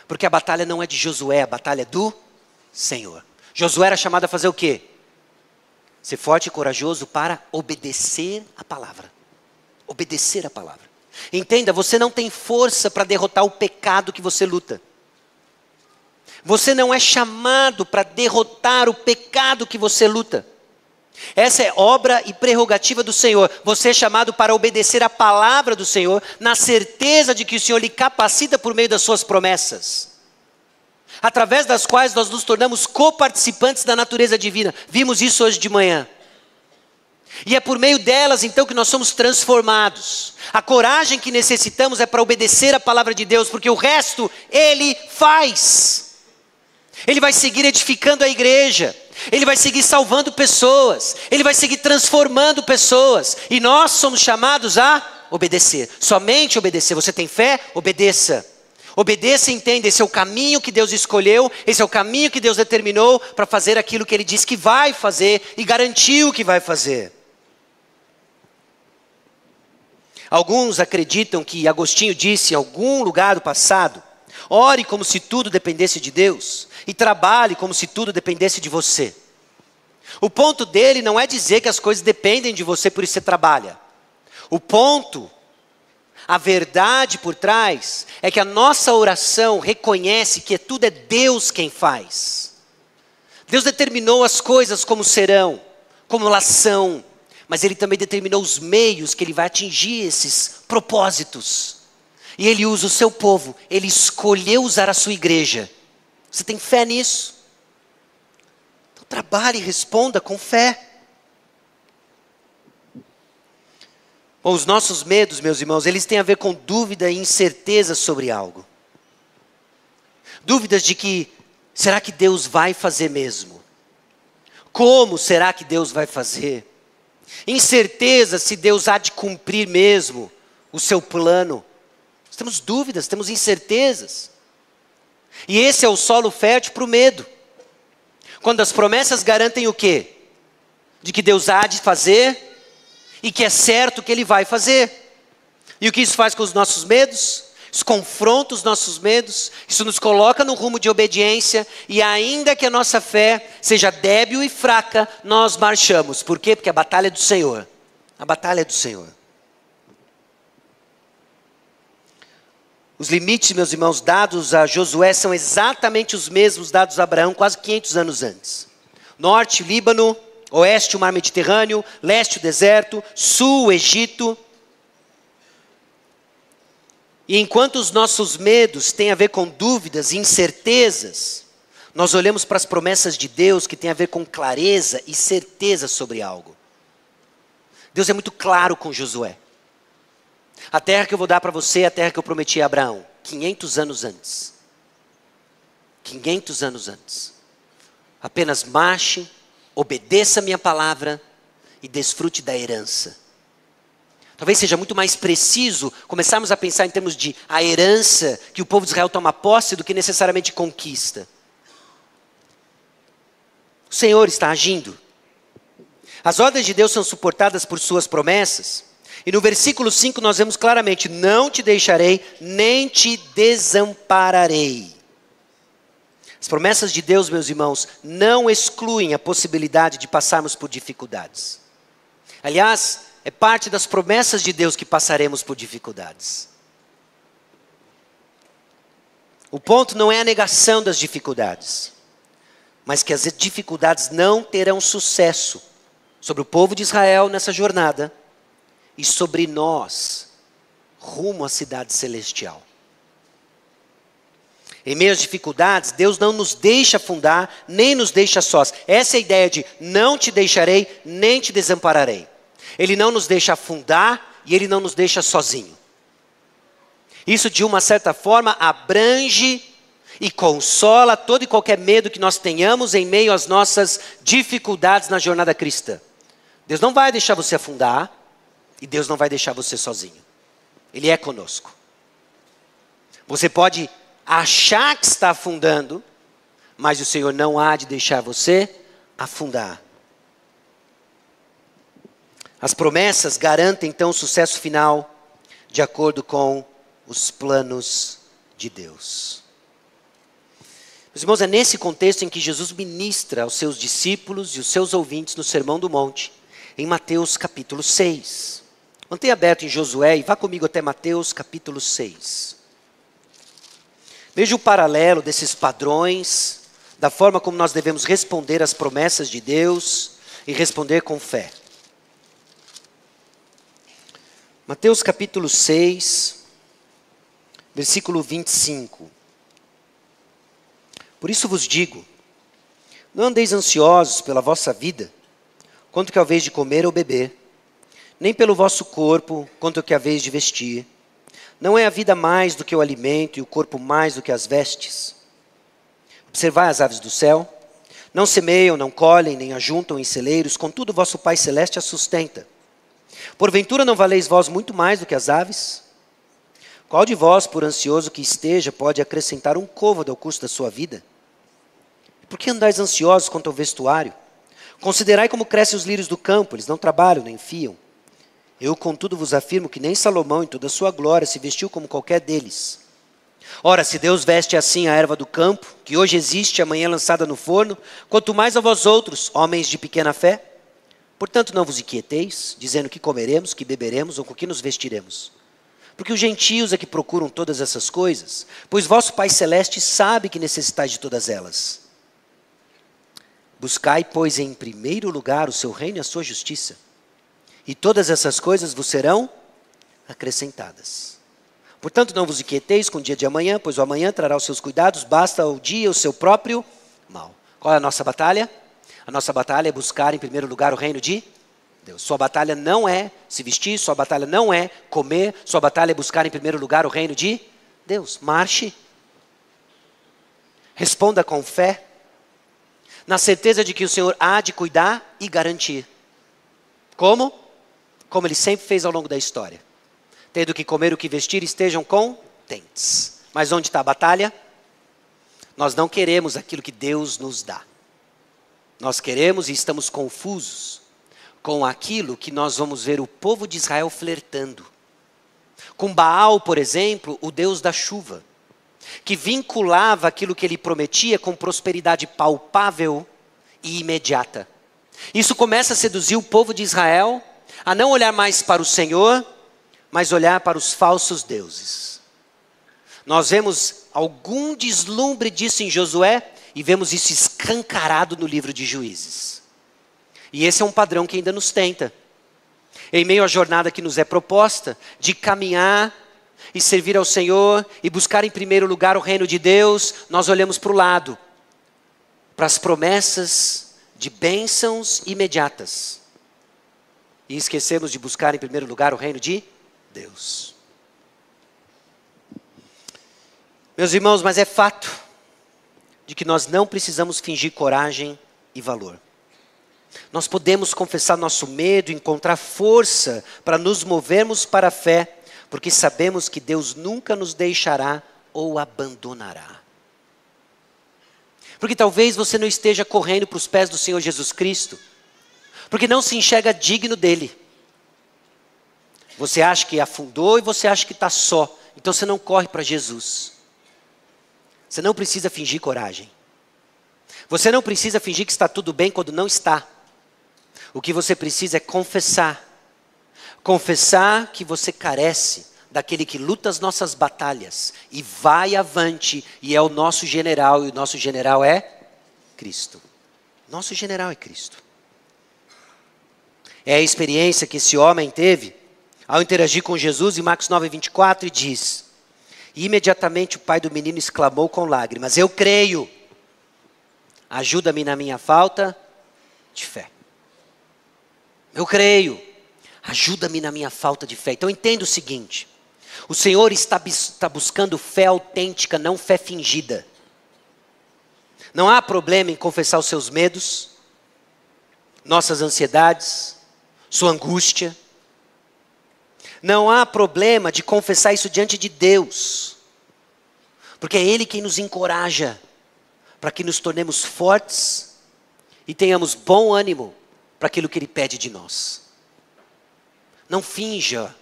Porque a batalha não é de Josué, a batalha é do Senhor. Josué era chamado a fazer o quê? Ser forte e corajoso para obedecer a palavra. Obedecer a palavra. Entenda, você não tem força para derrotar o pecado que você luta. Você não é chamado para derrotar o pecado que você luta. Essa é obra e prerrogativa do Senhor. Você é chamado para obedecer a palavra do Senhor, na certeza de que o Senhor lhe capacita por meio das suas promessas, através das quais nós nos tornamos coparticipantes da natureza divina. Vimos isso hoje de manhã. E é por meio delas então que nós somos transformados. A coragem que necessitamos é para obedecer a palavra de Deus, porque o resto Ele faz. Ele vai seguir edificando a igreja. Ele vai seguir salvando pessoas. Ele vai seguir transformando pessoas. E nós somos chamados a obedecer. Somente obedecer. Você tem fé? Obedeça. Obedeça e entenda. Esse é o caminho que Deus escolheu. Esse é o caminho que Deus determinou para fazer aquilo que Ele disse que vai fazer e garantiu que vai fazer. Alguns acreditam que Agostinho disse em algum lugar do passado: ore como se tudo dependesse de Deus e trabalhe como se tudo dependesse de você. O ponto dele não é dizer que as coisas dependem de você, por isso você trabalha. O ponto, a verdade por trás, é que a nossa oração reconhece que tudo é Deus quem faz. Deus determinou as coisas como serão, como elas são, mas Ele também determinou os meios que Ele vai atingir esses propósitos. E Ele usa o seu povo, Ele escolheu usar a sua igreja. Você tem fé nisso? Então trabalhe e responda com fé. Bom, os nossos medos, meus irmãos, eles têm a ver com dúvida e incerteza sobre algo. Dúvidas de que, será que Deus vai fazer mesmo? Como será que Deus vai fazer? Incerteza se Deus há de cumprir mesmo o seu plano. Nós temos dúvidas, temos incertezas. E esse é o solo fértil para o medo. Quando as promessas garantem o quê? De que Deus há de fazer e que é certo que Ele vai fazer. E o que isso faz com os nossos medos? Isso confronta os nossos medos, isso nos coloca no rumo de obediência, e ainda que a nossa fé seja débil e fraca, nós marchamos. Por quê? Porque a batalha é do Senhor. A batalha é do Senhor. Os limites, meus irmãos, dados a Josué são exatamente os mesmos dados a Abraão quase 500 anos antes. Norte, Líbano; oeste, o mar Mediterrâneo; leste, o deserto; sul, o Egito. E enquanto os nossos medos têm a ver com dúvidas e incertezas, nós olhamos para as promessas de Deus que têm a ver com clareza e certeza sobre algo. Deus é muito claro com Josué. A terra que eu vou dar para você é a terra que eu prometi a Abraão, 500 anos antes. 500 anos antes. Apenas marche, obedeça a minha palavra e desfrute da herança. Talvez seja muito mais preciso começarmos a pensar em termos de a herança que o povo de Israel toma posse do que necessariamente conquista. O Senhor está agindo. As ordens de Deus são suportadas por suas promessas. E no versículo 5 nós vemos claramente: não te deixarei, nem te desampararei. As promessas de Deus, meus irmãos, não excluem a possibilidade de passarmos por dificuldades. Aliás, é parte das promessas de Deus que passaremos por dificuldades. O ponto não é a negação das dificuldades, mas que as dificuldades não terão sucesso sobre o povo de Israel nessa jornada e sobre nós, rumo à cidade celestial. Em meio às dificuldades, Deus não nos deixa afundar, nem nos deixa sós. Essa é a ideia de não te deixarei, nem te desampararei. Ele não nos deixa afundar e Ele não nos deixa sozinho. Isso, de uma certa forma, abrange e consola todo e qualquer medo que nós tenhamos em meio às nossas dificuldades na jornada cristã. Deus não vai deixar você afundar e Deus não vai deixar você sozinho. Ele é conosco. Você pode achar que está afundando, mas o Senhor não há de deixar você afundar. As promessas garantem então o sucesso final de acordo com os planos de Deus. Meus irmãos, é nesse contexto em que Jesus ministra aos seus discípulos e os seus ouvintes no Sermão do Monte, em Mateus capítulo 6. Mantenha aberto em Josué e vá comigo até Mateus capítulo 6. Veja o paralelo desses padrões, da forma como nós devemos responder às promessas de Deus e responder com fé. Mateus capítulo 6, versículo 25. Por isso vos digo, não andeis ansiosos pela vossa vida, quanto que haveis de comer ou beber, nem pelo vosso corpo, quanto que haveis de vestir. Não é a vida mais do que o alimento e o corpo mais do que as vestes? Observai as aves do céu, não semeiam, não colhem, nem ajuntam em celeiros, contudo vosso Pai Celeste as sustenta. Porventura não valeis vós muito mais do que as aves? Qual de vós, por ansioso que esteja, pode acrescentar um côvado ao curso da sua vida? Por que andais ansiosos quanto ao vestuário? Considerai como crescem os lírios do campo, eles não trabalham nem fiam. Eu, contudo, vos afirmo que nem Salomão, em toda a sua glória, se vestiu como qualquer deles. Ora, se Deus veste assim a erva do campo, que hoje existe, amanhã lançada no forno, quanto mais a vós outros, homens de pequena fé? Portanto, não vos inquieteis, dizendo que comeremos, que beberemos ou com que nos vestiremos. Porque os gentios é que procuram todas essas coisas, pois vosso Pai Celeste sabe que necessitais de todas elas. Buscai, pois, em primeiro lugar o seu reino e a sua justiça, e todas essas coisas vos serão acrescentadas. Portanto, não vos inquieteis com o dia de amanhã, pois o amanhã trará os seus cuidados, basta ao dia o seu próprio mal. Qual é a nossa batalha? A nossa batalha é buscar em primeiro lugar o reino de Deus. Sua batalha não é se vestir, sua batalha não é comer, sua batalha é buscar em primeiro lugar o reino de Deus. Marche. Responda com fé, na certeza de que o Senhor há de cuidar e garantir. Como? Como Ele sempre fez ao longo da história. Tendo o que comer, o que vestir, estejam contentes. Mas onde está a batalha? Nós não queremos aquilo que Deus nos dá. Nós queremos e estamos confusos com aquilo que nós vamos ver o povo de Israel flertando. Com Baal, por exemplo, o Deus da chuva, que vinculava aquilo que ele prometia com prosperidade palpável e imediata. Isso começa a seduzir o povo de Israel a não olhar mais para o Senhor, mas olhar para os falsos deuses. Nós vemos algum deslumbre disso em Josué e vemos isso escancarado no livro de Juízes. E esse é um padrão que ainda nos tenta. Em meio à jornada que nos é proposta, de caminhar e servir ao Senhor e buscar em primeiro lugar o reino de Deus, nós olhamos para o lado, para as promessas de bênçãos imediatas. E esquecemos de buscar em primeiro lugar o reino de Deus. Meus irmãos, mas é fato de que nós não precisamos fingir coragem e valor. Nós podemos confessar nosso medo, encontrar força para nos movermos para a fé, porque sabemos que Deus nunca nos deixará ou abandonará. Porque talvez você não esteja correndo para os pés do Senhor Jesus Cristo, porque não se enxerga digno dele. Você acha que afundou e você acha que está só, então você não corre para Jesus. Você não precisa fingir coragem. Você não precisa fingir que está tudo bem quando não está. O que você precisa é confessar. Confessar que você carece daquele que luta as nossas batalhas e vai avante e é o nosso general, e o nosso general é Cristo. Nosso general é Cristo. É a experiência que esse homem teve ao interagir com Jesus em Marcos 9:24 e diz: E imediatamente o pai do menino exclamou com lágrimas: eu creio, ajuda-me na minha falta de fé. Eu creio, ajuda-me na minha falta de fé. Então entenda o seguinte: o Senhor está buscando fé autêntica, não fé fingida. Não há problema em confessar os seus medos, nossas ansiedades, sua angústia. Não há problema de confessar isso diante de Deus, porque é Ele quem nos encoraja para que nos tornemos fortes e tenhamos bom ânimo para aquilo que Ele pede de nós. Não finja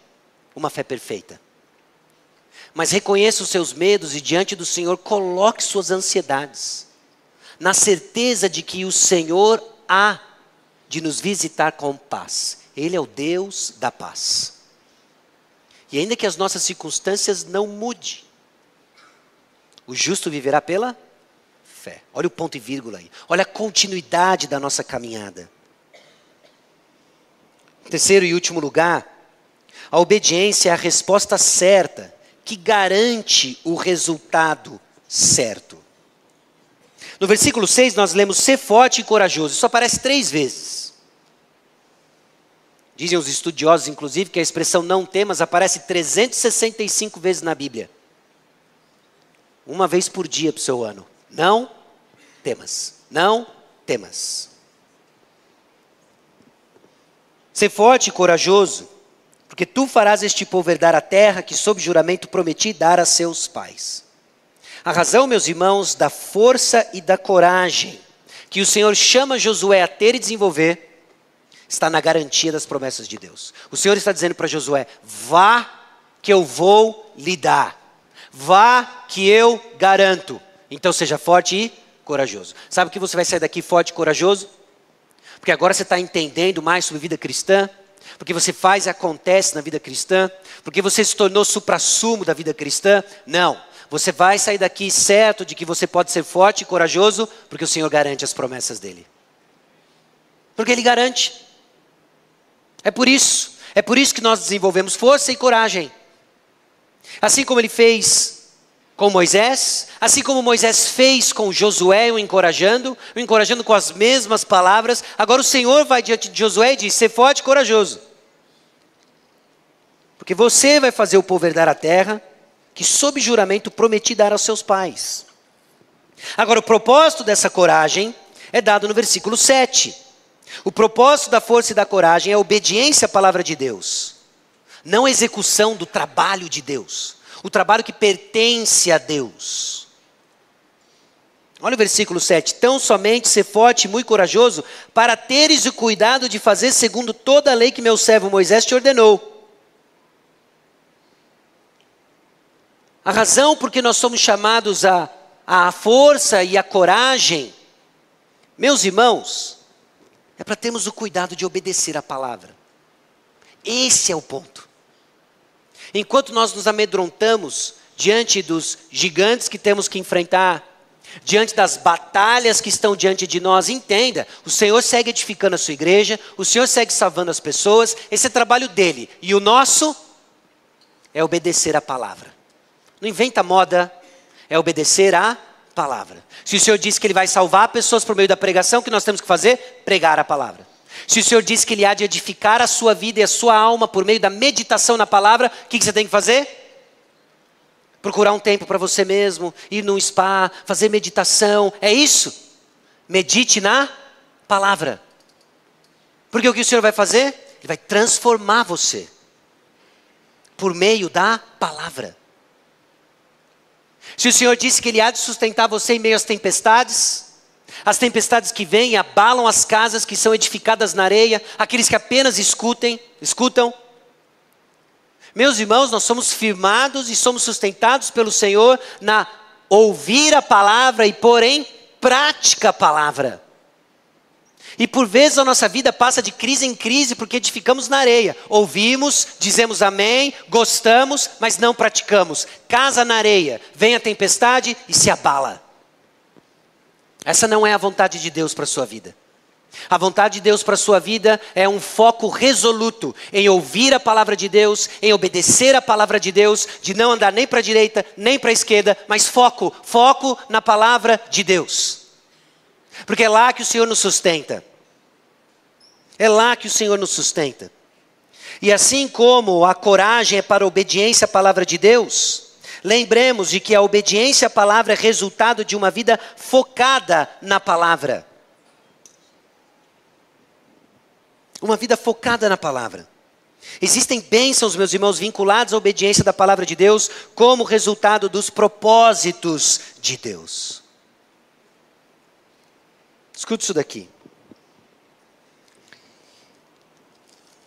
uma fé perfeita, mas reconheça os seus medos e diante do Senhor coloque suas ansiedades, na certeza de que o Senhor há de nos visitar com paz. Ele é o Deus da paz. E ainda que as nossas circunstâncias não mudem, o justo viverá pela fé. Olha o ponto e vírgula aí. Olha a continuidade da nossa caminhada. Em terceiro e último lugar, a obediência é a resposta certa, que garante o resultado certo. No versículo 6 nós lemos: ser forte e corajoso. Isso aparece 3 vezes. Dizem os estudiosos, inclusive, que a expressão não temas aparece 365 vezes na Bíblia. Uma vez por dia para o seu ano. Não temas. Não temas. Ser forte e corajoso, porque tu farás este povo herdar a terra que sob juramento prometi dar a seus pais. A razão, meus irmãos, da força e da coragem que o Senhor chama Josué a ter e desenvolver está na garantia das promessas de Deus. O Senhor está dizendo para Josué: vá que eu vou lhe dar. Vá que eu garanto. Então seja forte e corajoso. Sabe que você vai sair daqui forte e corajoso? Porque agora você está entendendo mais sobre vida cristã. Porque você faz e acontece na vida cristã. Porque você se tornou suprassumo da vida cristã. Não. Você vai sair daqui certo de que você pode ser forte e corajoso, porque o Senhor garante as promessas dele. Porque Ele garante. É por isso que nós desenvolvemos força e coragem. Assim como Ele fez com Moisés, assim como Moisés fez com Josué, o encorajando com as mesmas palavras. Agora o Senhor vai diante de Josué e diz: ser forte e corajoso. Porque você vai fazer o povo herdar a terra que sob juramento prometi dar aos seus pais. Agora o propósito dessa coragem é dado no versículo 7. O propósito da força e da coragem é a obediência à palavra de Deus, não a execução do trabalho de Deus, o trabalho que pertence a Deus. Olha o versículo 7. Tão somente ser forte e muito corajoso, para teres o cuidado de fazer segundo toda a lei que meu servo Moisés te ordenou. A razão por que nós somos chamados à força e à coragem, meus irmãos, é para termos o cuidado de obedecer a palavra. Esse é o ponto. Enquanto nós nos amedrontamos diante dos gigantes que temos que enfrentar, diante das batalhas que estão diante de nós, entenda, o Senhor segue edificando a sua igreja, o Senhor segue salvando as pessoas, esse é trabalho dele. E o nosso é obedecer a palavra. Não inventa moda, é obedecer a palavra. Se o Senhor disse que Ele vai salvar pessoas por meio da pregação, o que nós temos que fazer? Pregar a palavra. Se o Senhor disse que Ele há de edificar a sua vida e a sua alma por meio da meditação na palavra, o que você tem que fazer? Procurar um tempo para você mesmo, ir num spa, fazer meditação. É isso. Medite na palavra. Porque o que o Senhor vai fazer? Ele vai transformar você por meio da palavra. Se o Senhor disse que Ele há de sustentar você em meio às tempestades que vêm e abalam as casas que são edificadas na areia, aqueles que apenas escutam. Meus irmãos, nós somos firmados e somos sustentados pelo Senhor na ouvir a palavra e pôr em prática a palavra. E por vezes a nossa vida passa de crise em crise porque edificamos na areia. Ouvimos, dizemos amém, gostamos, mas não praticamos. Casa na areia, vem a tempestade e se abala. Essa não é a vontade de Deus para a sua vida. A vontade de Deus para a sua vida é um foco resoluto em ouvir a palavra de Deus, em obedecer a palavra de Deus, de não andar nem para a direita, nem para a esquerda, mas foco na palavra de Deus. Porque é lá que o Senhor nos sustenta. É lá que o Senhor nos sustenta. E assim como a coragem é para a obediência à palavra de Deus, lembremos de que a obediência à palavra é resultado de uma vida focada na palavra. Uma vida focada na palavra. Existem bênçãos, meus irmãos, vinculados à obediência da palavra de Deus, como resultado dos propósitos de Deus. Escute isso daqui.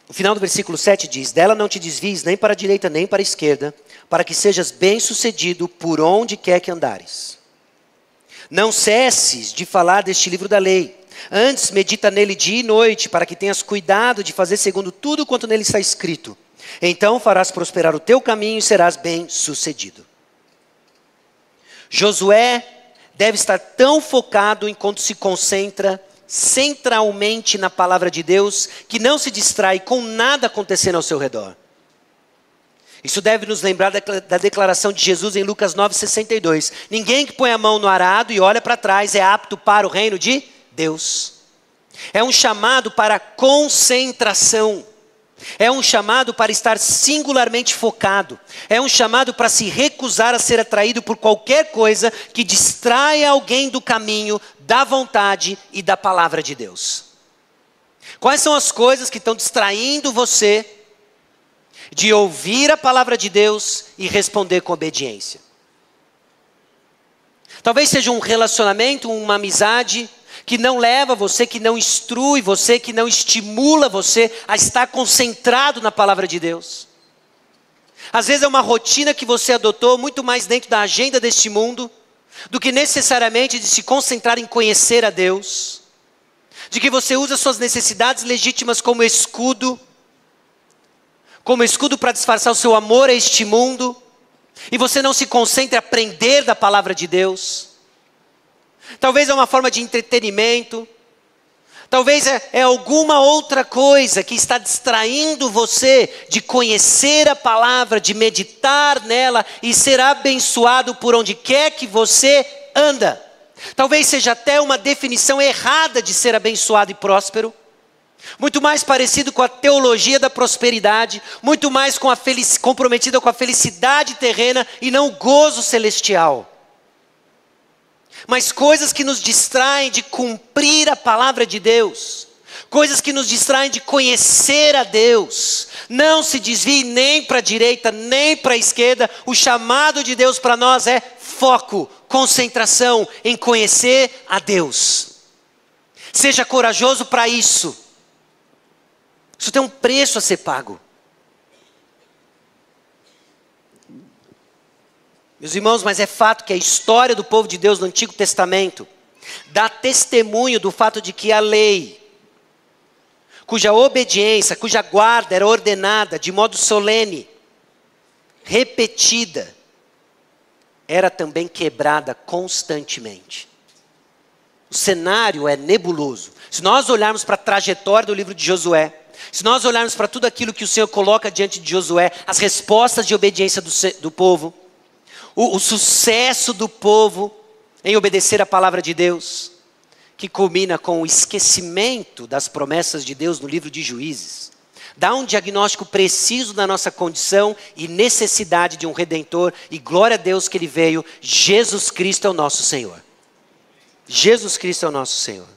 O final do versículo 7 diz: dela não te desvies nem para a direita nem para a esquerda, para que sejas bem-sucedido por onde quer que andares. Não cesses de falar deste livro da lei. Antes medita nele dia e noite, para que tenhas cuidado de fazer segundo tudo quanto nele está escrito. Então farás prosperar o teu caminho e serás bem-sucedido. Josué deve estar tão focado enquanto se concentra centralmente na palavra de Deus, que não se distrai com nada acontecendo ao seu redor. Isso deve nos lembrar da declaração de Jesus em Lucas 9,62. Ninguém que põe a mão no arado e olha para trás é apto para o reino de Deus. É um chamado para concentração. É um chamado para estar singularmente focado. É um chamado para se recusar a ser atraído por qualquer coisa que distraia alguém do caminho, da vontade e da palavra de Deus. Quais são as coisas que estão distraindo você de ouvir a palavra de Deus e responder com obediência? Talvez seja um relacionamento, uma amizade que não leva você, que não instrui você, que não estimula você a estar concentrado na palavra de Deus. Às vezes é uma rotina que você adotou muito mais dentro da agenda deste mundo do que necessariamente de se concentrar em conhecer a Deus. De que você usa suas necessidades legítimas como escudo para disfarçar o seu amor a este mundo, e você não se concentra em aprender da palavra de Deus. Talvez é uma forma de entretenimento, talvez é alguma outra coisa que está distraindo você de conhecer a palavra, de meditar nela e ser abençoado por onde quer que você anda. Talvez seja até uma definição errada de ser abençoado e próspero, muito mais parecido com a teologia da prosperidade, muito mais comprometida com a felicidade terrena e não o gozo celestial. Mas coisas que nos distraem de cumprir a palavra de Deus, coisas que nos distraem de conhecer a Deus. Não se desvie nem para a direita, nem para a esquerda. O chamado de Deus para nós é foco, concentração em conhecer a Deus. Seja corajoso para isso. Isso tem um preço a ser pago. Meus irmãos, mas é fato que a história do povo de Deus no Antigo Testamento dá testemunho do fato de que a lei, cuja obediência, cuja guarda era ordenada de modo solene, repetida, era também quebrada constantemente. O cenário é nebuloso. Se nós olharmos para a trajetória do livro de Josué, se nós olharmos para tudo aquilo que o Senhor coloca diante de Josué, as respostas de obediência do povo, o sucesso do povo em obedecer a palavra de Deus, que culmina com o esquecimento das promessas de Deus no livro de Juízes, dá um diagnóstico preciso da nossa condição e necessidade de um Redentor, e glória a Deus que Ele veio. Jesus Cristo é o nosso Senhor. Jesus Cristo é o nosso Senhor.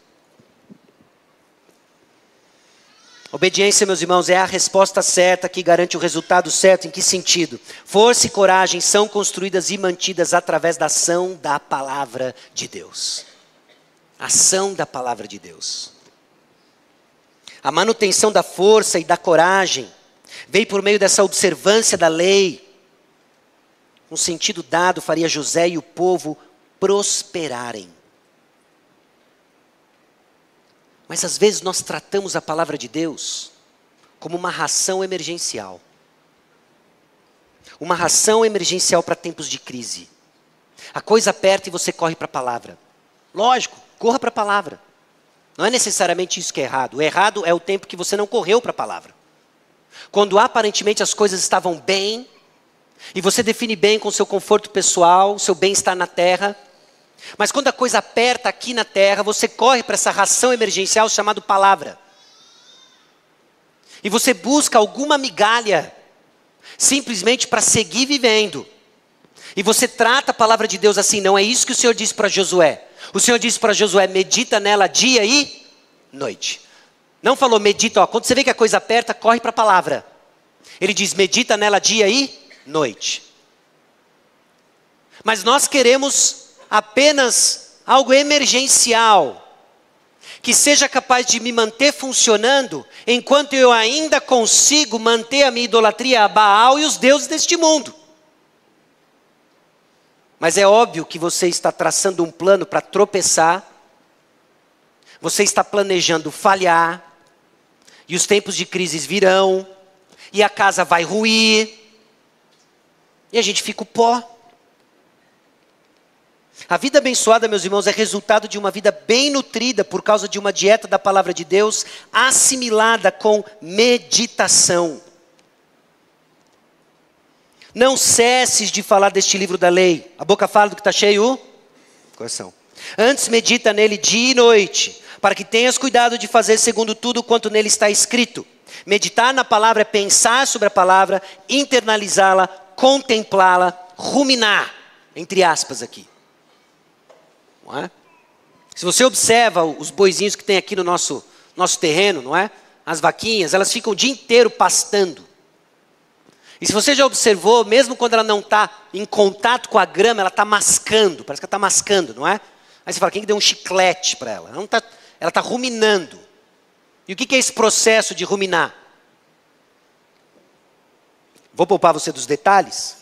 Obediência, meus irmãos, é a resposta certa que garante o resultado certo. Em que sentido? Força e coragem são construídas e mantidas através da ação da palavra de Deus. Ação da palavra de Deus. A manutenção da força e da coragem veio por meio dessa observância da lei. Um sentido dado faria José e o povo prosperarem. Mas às vezes nós tratamos a palavra de Deus como uma ração emergencial. Uma ração emergencial para tempos de crise. A coisa aperta e você corre para a palavra. Lógico, corra para a palavra. Não é necessariamente isso que é errado. O errado é o tempo que você não correu para a palavra. Quando aparentemente as coisas estavam bem, e você define bem com o seu conforto pessoal, o seu bem-estar na terra, mas quando a coisa aperta aqui na terra, você corre para essa ração emergencial chamada palavra. E você busca alguma migalha, simplesmente para seguir vivendo. E você trata a palavra de Deus assim, não é isso que o Senhor disse para Josué. O Senhor disse para Josué, medita nela dia e noite. Não falou medita, quando você vê que a coisa aperta, corre para a palavra. Ele diz, medita nela dia e noite. Mas nós queremos apenas algo emergencial, que seja capaz de me manter funcionando, enquanto eu ainda consigo manter a minha idolatria a Baal e os deuses deste mundo. Mas é óbvio que você está traçando um plano para tropeçar, você está planejando falhar, e os tempos de crises virão, e a casa vai ruir, e a gente fica o pó. A vida abençoada, meus irmãos, é resultado de uma vida bem nutrida por causa de uma dieta da palavra de Deus, assimilada com meditação. Não cesses de falar deste livro da lei. A boca fala do que está cheio o coração. Antes medita nele dia e noite, para que tenhas cuidado de fazer segundo tudo quanto nele está escrito. Meditar na palavra é pensar sobre a palavra, internalizá-la, contemplá-la, ruminar, entre aspas aqui. Não é? Se você observa os boizinhos que tem aqui no nosso terreno, não é? As vaquinhas, elas ficam o dia inteiro pastando. E se você já observou, mesmo quando ela não está em contato com a grama, ela está mascando, parece que ela está mascando, não é? Aí você fala, quem que deu um chiclete para ela? Ela está ruminando. E o que é esse processo de ruminar? Vou poupar você dos detalhes,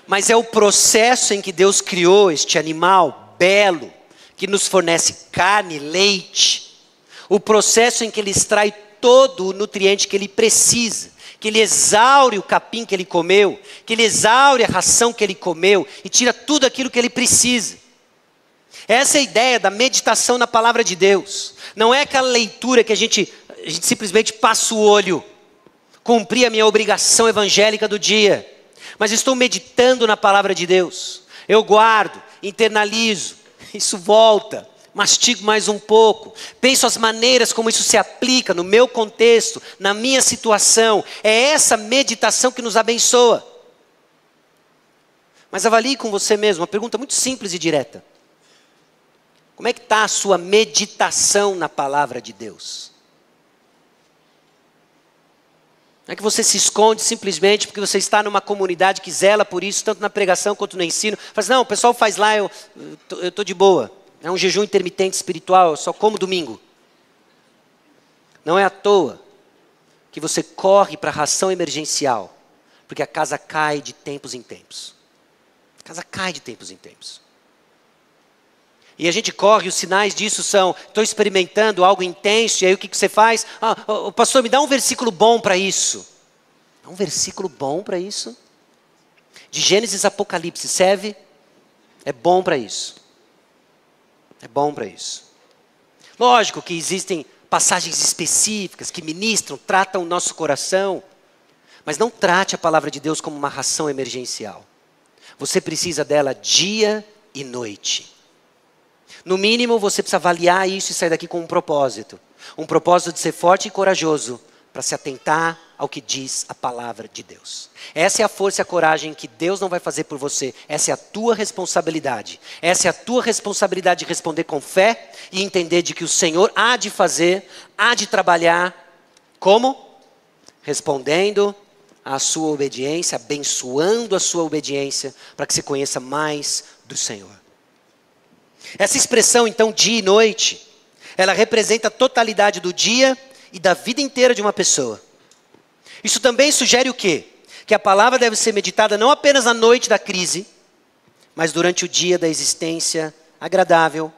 mas é o processo em que Deus criou este animal belo, que nos fornece carne, leite. O processo em que ele extrai todo o nutriente que ele precisa, que ele exaure o capim que ele comeu, que ele exaure a ração que ele comeu e tira tudo aquilo que ele precisa. Essa é a ideia da meditação na palavra de Deus. Não é aquela leitura que a gente simplesmente passa o olho, cumprir a minha obrigação evangélica do dia, mas estou meditando na palavra de Deus. Eu guardo, internalizo, isso volta, mastigo mais um pouco, penso as maneiras como isso se aplica no meu contexto, na minha situação. É essa meditação que nos abençoa. Mas avalie com você mesmo, uma pergunta muito simples e direta. Como é que está a sua meditação na palavra de Deus? Não é que você se esconde simplesmente porque você está numa comunidade que zela por isso, tanto na pregação quanto no ensino. Fala assim, não, o pessoal faz lá, eu estou de boa. É um jejum intermitente espiritual, eu só como domingo. Não é à toa que você corre para a ração emergencial, porque a casa cai de tempos em tempos. A casa cai de tempos em tempos. E a gente corre, os sinais disso são, estou experimentando algo intenso, e aí o que você faz? Pastor, me dá um versículo bom para isso. Dá um versículo bom para isso? De Gênesis a Apocalipse, serve? É bom para isso. É bom para isso. Lógico que existem passagens específicas que ministram, tratam o nosso coração, mas não trate a palavra de Deus como uma ração emergencial. Você precisa dela dia e noite. No mínimo, você precisa avaliar isso e sair daqui com um propósito. Um propósito de ser forte e corajoso para se atentar ao que diz a palavra de Deus. Essa é a força e a coragem que Deus não vai fazer por você. Essa é a tua responsabilidade. Essa é a tua responsabilidade de responder com fé e entender de que o Senhor há de fazer, há de trabalhar. Como? Respondendo à sua obediência, abençoando a sua obediência, para que você conheça mais do Senhor. Essa expressão, então, dia e noite, ela representa a totalidade do dia e da vida inteira de uma pessoa. Isso também sugere o quê? Que a palavra deve ser meditada não apenas na noite da crise, mas durante o dia da existência agradável,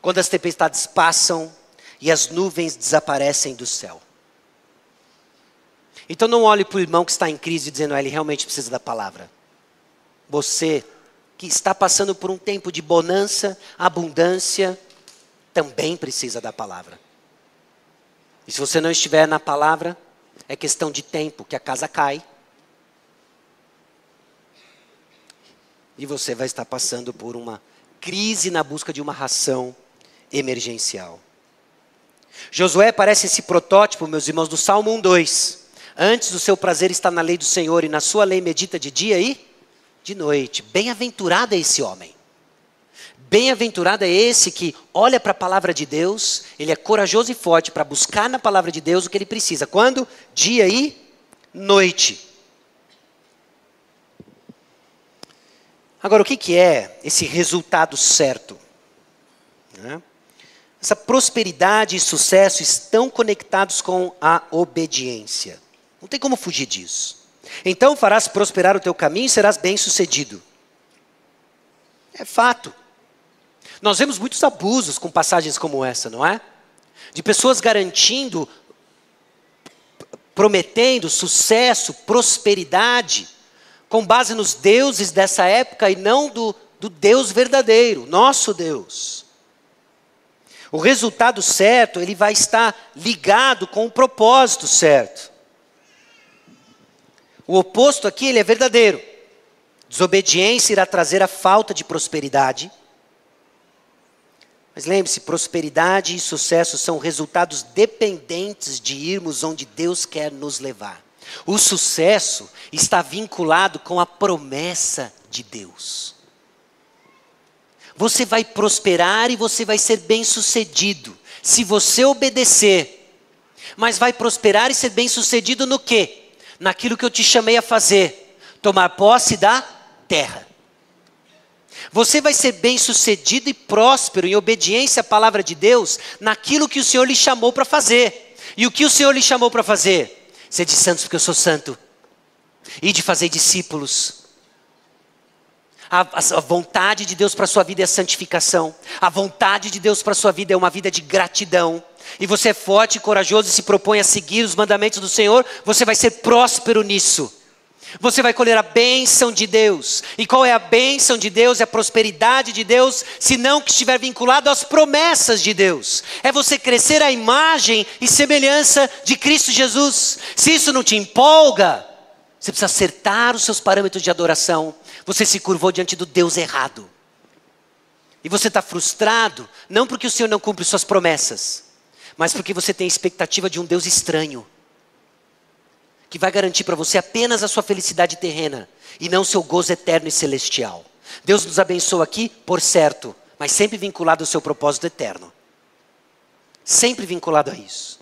quando as tempestades passam e as nuvens desaparecem do céu. Então não olhe para o irmão que está em crise dizendo, ele realmente precisa da palavra. Você que está passando por um tempo de bonança, abundância, também precisa da palavra. E se você não estiver na palavra, é questão de tempo que a casa cai. E você vai estar passando por uma crise na busca de uma ração emergencial. Josué parece esse protótipo, meus irmãos, do Salmo 1:2. Antes o seu prazer está na lei do Senhor e na sua lei medita de dia e de noite. Bem-aventurado é esse homem. Bem-aventurado é esse que olha para a palavra de Deus, ele é corajoso e forte para buscar na palavra de Deus o que ele precisa. Quando? Dia e noite. Agora, o que é esse resultado certo? Essa prosperidade e sucesso estão conectados com a obediência. Não tem como fugir disso. Então farás prosperar o teu caminho e serás bem-sucedido. É fato. Nós vemos muitos abusos com passagens como essa, não é? De pessoas garantindo, prometendo sucesso, prosperidade, com base nos deuses dessa época e não do Deus verdadeiro, nosso Deus. O resultado certo, ele vai estar ligado com o propósito certo. O oposto aqui, ele é verdadeiro. Desobediência irá trazer a falta de prosperidade. Mas lembre-se, prosperidade e sucesso são resultados dependentes de irmos onde Deus quer nos levar. O sucesso está vinculado com a promessa de Deus. Você vai prosperar e você vai ser bem-sucedido se você obedecer. Mas vai prosperar e ser bem-sucedido no quê? Naquilo que eu te chamei a fazer. Tomar posse da terra. Você vai ser bem-sucedido e próspero em obediência à palavra de Deus naquilo que o Senhor lhe chamou para fazer. E o que o Senhor lhe chamou para fazer? Sede santos porque eu sou santo. E de fazer discípulos. A vontade de Deus para a sua vida é a santificação. A vontade de Deus para a sua vida é uma vida de gratidão. E você é forte e corajoso e se propõe a seguir os mandamentos do Senhor, você vai ser próspero nisso. Você vai colher a bênção de Deus. E qual é a bênção de Deus? É a prosperidade de Deus, se não que estiver vinculado às promessas de Deus. É você crescer à imagem e semelhança de Cristo Jesus. Se isso não te empolga, você precisa acertar os seus parâmetros de adoração. Você se curvou diante do Deus errado. E você está frustrado, não porque o Senhor não cumpre suas promessas, mas porque você tem a expectativa de um Deus estranho, que vai garantir para você apenas a sua felicidade terrena, e não o seu gozo eterno e celestial. Deus nos abençoa aqui, por certo, mas sempre vinculado ao seu propósito eterno. Sempre vinculado a isso.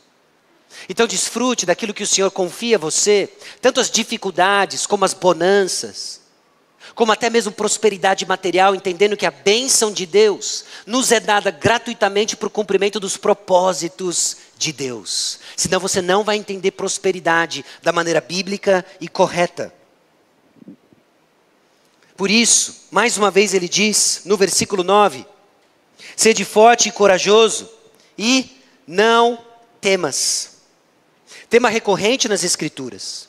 Então desfrute daquilo que o Senhor confia a você, tanto as dificuldades como as bonanças, como até mesmo prosperidade material, entendendo que a bênção de Deus nos é dada gratuitamente para o cumprimento dos propósitos de Deus. Senão você não vai entender prosperidade da maneira bíblica e correta. Por isso, mais uma vez ele diz, no versículo 9, sede forte e corajoso e não temas. Tema recorrente nas Escrituras.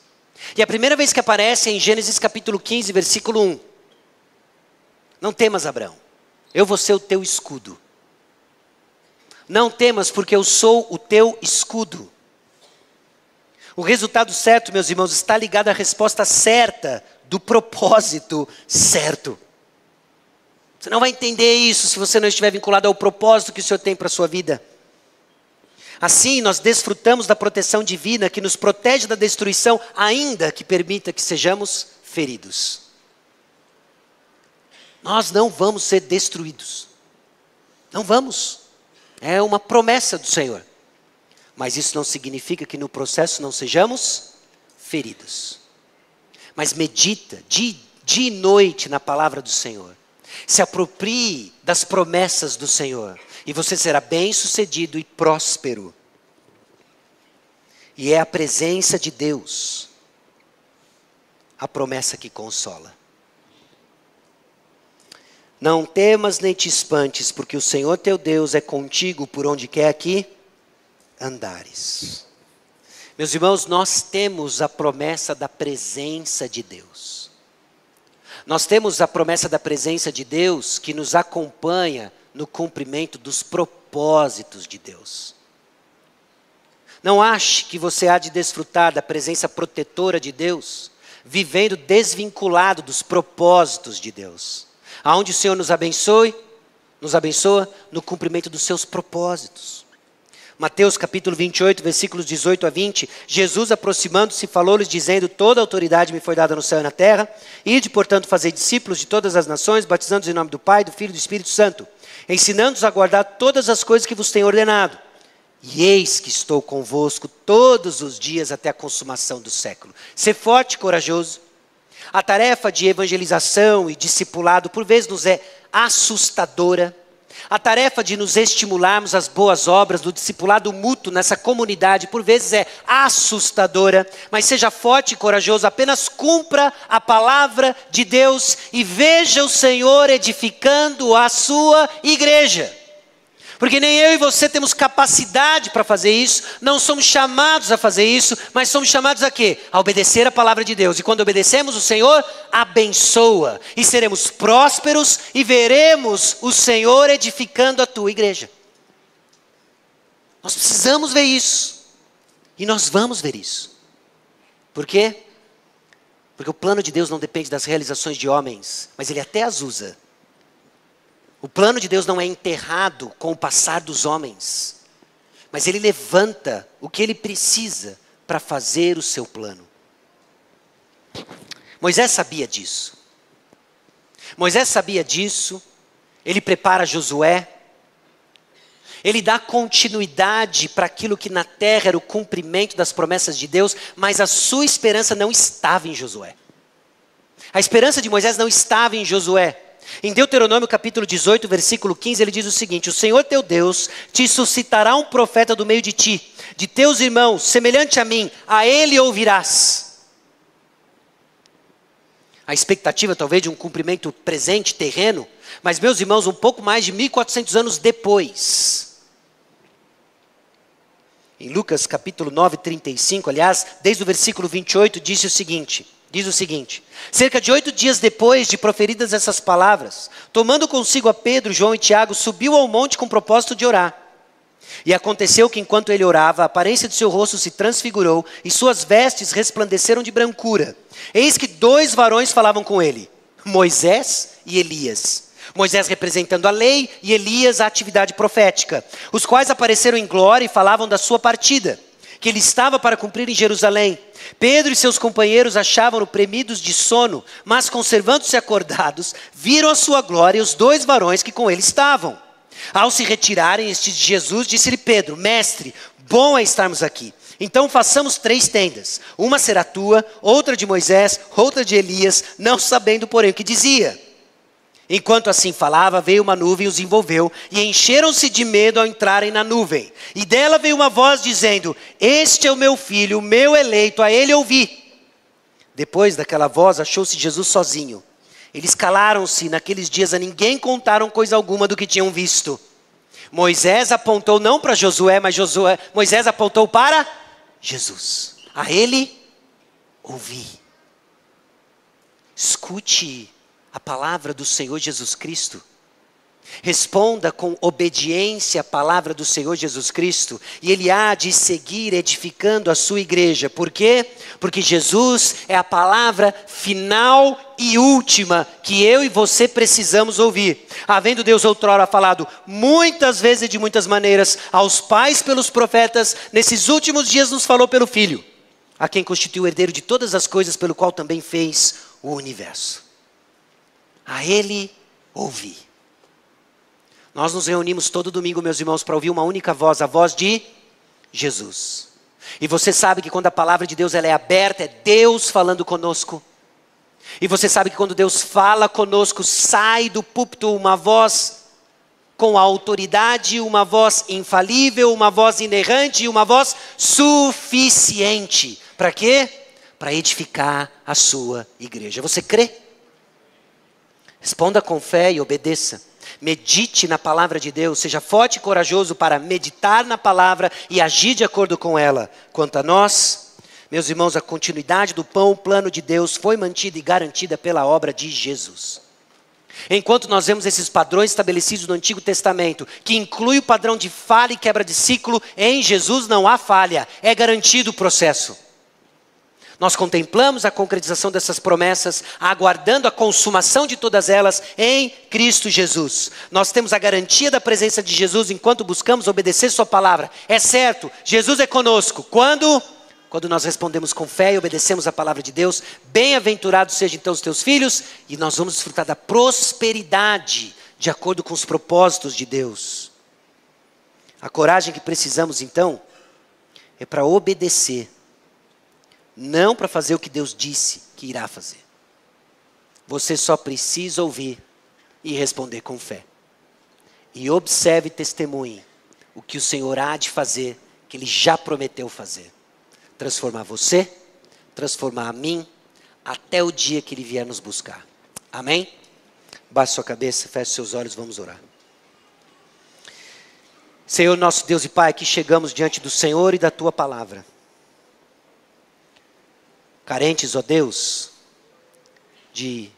E a primeira vez que aparece é em Gênesis capítulo 15, versículo 1. Não temas, Abraão, eu vou ser o teu escudo. Não temas, porque eu sou o teu escudo. O resultado certo, meus irmãos, está ligado à resposta certa do propósito certo. Você não vai entender isso se você não estiver vinculado ao propósito que o Senhor tem para a sua vida. Assim, nós desfrutamos da proteção divina que nos protege da destruição, ainda que permita que sejamos feridos. Nós não vamos ser destruídos. Não vamos. É uma promessa do Senhor. Mas isso não significa que no processo não sejamos feridos. Mas medita dia e noite na palavra do Senhor. Se aproprie das promessas do Senhor. E você será bem-sucedido e próspero. E é a presença de Deus a promessa que consola. Não temas nem te espantes, porque o Senhor teu Deus é contigo por onde quer que andares. Meus irmãos, nós temos a promessa da presença de Deus. Nós temos a promessa da presença de Deus que nos acompanha no cumprimento dos propósitos de Deus. Não ache que você há de desfrutar da presença protetora de Deus, vivendo desvinculado dos propósitos de Deus. Aonde o Senhor nos abençoa no cumprimento dos seus propósitos. Mateus capítulo 28, versículos 18 a 20, Jesus aproximando-se falou-lhes dizendo: toda a autoridade me foi dada no céu e na terra, ide portanto fazer discípulos de todas as nações, batizando-os em nome do Pai, do Filho e do Espírito Santo, ensinando-os a guardar todas as coisas que vos tenho ordenado. E eis que estou convosco todos os dias até a consumação do século. Ser forte e corajoso. A tarefa de evangelização e discipulado por vezes nos é assustadora. A tarefa de nos estimularmos às boas obras, do discipulado mútuo nessa comunidade, por vezes é assustadora. Mas seja forte e corajoso, apenas cumpra a palavra de Deus e veja o Senhor edificando a sua igreja. Porque nem eu e você temos capacidade para fazer isso, não somos chamados a fazer isso, mas somos chamados a quê? A obedecer a palavra de Deus. E quando obedecemos, o Senhor abençoa. E seremos prósperos e veremos o Senhor edificando a tua igreja. Nós precisamos ver isso. E nós vamos ver isso. Por quê? Porque o plano de Deus não depende das realizações de homens, mas Ele até as usa. O plano de Deus não é enterrado com o passar dos homens, mas Ele levanta o que Ele precisa para fazer o seu plano. Moisés sabia disso. Moisés sabia disso, ele prepara Josué, ele dá continuidade para aquilo que na terra era o cumprimento das promessas de Deus, mas a sua esperança não estava em Josué. A esperança de Moisés não estava em Josué. Em Deuteronômio capítulo 18, versículo 15, ele diz o seguinte: o Senhor teu Deus te suscitará um profeta do meio de ti, de teus irmãos, semelhante a mim, a ele ouvirás. A expectativa talvez de um cumprimento presente, terreno, mas meus irmãos, um pouco mais de 1400 anos depois. Em Lucas capítulo 9, 35, aliás, desde o versículo 28, diz o seguinte: cerca de 8 dias depois de proferidas essas palavras, tomando consigo a Pedro, João e Tiago, subiu ao monte com o propósito de orar. E aconteceu que enquanto ele orava, a aparência de seu rosto se transfigurou e suas vestes resplandeceram de brancura. Eis que 2 varões falavam com ele, Moisés e Elias. Moisés representando a lei e Elias a atividade profética, os quais apareceram em glória e falavam da sua partida, que ele estava para cumprir em Jerusalém. Pedro e seus companheiros achavam-no premidos de sono, mas conservando-se acordados, viram a sua glória e os 2 varões que com ele estavam. Ao se retirarem estes de Jesus, disse-lhe Pedro: mestre, bom é estarmos aqui. Então façamos 3 tendas, uma será tua, outra de Moisés, outra de Elias, não sabendo porém o que dizia. Enquanto assim falava, veio uma nuvem e os envolveu, e encheram-se de medo ao entrarem na nuvem. E dela veio uma voz dizendo: este é o meu filho, o meu eleito, a ele ouvi. Depois daquela voz, achou-se Jesus sozinho. Eles calaram-se, naqueles dias a ninguém contaram coisa alguma do que tinham visto. Moisés apontou não para Josué, mas Moisés apontou para Jesus. A ele ouvi. Escute a palavra do Senhor Jesus Cristo. Responda com obediência à palavra do Senhor Jesus Cristo, e Ele há de seguir edificando a sua igreja. Por quê? Porque Jesus é a palavra final e última que eu e você precisamos ouvir. Havendo Deus outrora falado muitas vezes e de muitas maneiras aos pais pelos profetas, nesses últimos dias nos falou pelo Filho, a quem constituiu o herdeiro de todas as coisas, pelo qual também fez o universo. A Ele ouvi. Nós nos reunimos todo domingo, meus irmãos, para ouvir uma única voz, a voz de Jesus. E você sabe que quando a palavra de Deus ela é aberta, é Deus falando conosco. E você sabe que quando Deus fala conosco, sai do púlpito uma voz com autoridade, uma voz infalível, uma voz inerrante e uma voz suficiente. Para quê? Para edificar a sua igreja. Você crê? Responda com fé e obedeça. Medite na palavra de Deus, seja forte e corajoso para meditar na palavra e agir de acordo com ela. Quanto a nós, meus irmãos, a continuidade do pão, o plano de Deus foi mantida e garantida pela obra de Jesus. Enquanto nós vemos esses padrões estabelecidos no Antigo Testamento, que inclui o padrão de falha e quebra de ciclo, em Jesus não há falha, é garantido o processo. Nós contemplamos a concretização dessas promessas, aguardando a consumação de todas elas em Cristo Jesus. Nós temos a garantia da presença de Jesus enquanto buscamos obedecer sua palavra. É certo, Jesus é conosco. Quando nós respondemos com fé e obedecemos a palavra de Deus, bem-aventurados sejam então os teus filhos, e nós vamos desfrutar da prosperidade de acordo com os propósitos de Deus. A coragem que precisamos então é para obedecer, não para fazer o que Deus disse que irá fazer. Você só precisa ouvir e responder com fé. E observe e testemunhe o que o Senhor há de fazer, que Ele já prometeu fazer. Transformar você, transformar a mim, até o dia que Ele vier nos buscar. Amém? Baixe sua cabeça, feche seus olhos, vamos orar. Senhor, nosso Deus e Pai, aqui chegamos diante do Senhor e da Tua palavra. Carentes, ó Deus, de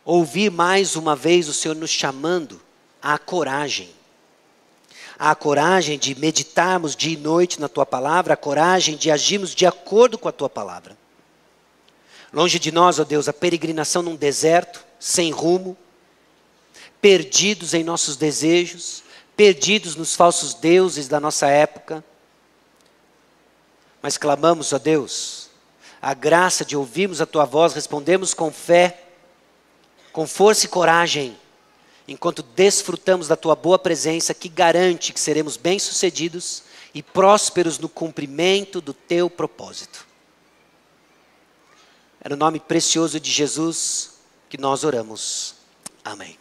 ouvir mais uma vez o Senhor nos chamando à coragem. A coragem de meditarmos dia e noite na Tua palavra, a coragem de agirmos de acordo com a Tua palavra. Longe de nós, ó Deus, a peregrinação num deserto, sem rumo, perdidos em nossos desejos, perdidos nos falsos deuses da nossa época. Mas clamamos, ó Deus, a graça de ouvirmos a Tua voz, respondermos com fé, com força e coragem, enquanto desfrutamos da Tua boa presença, que garante que seremos bem-sucedidos e prósperos no cumprimento do Teu propósito. É no nome precioso de Jesus que nós oramos. Amém.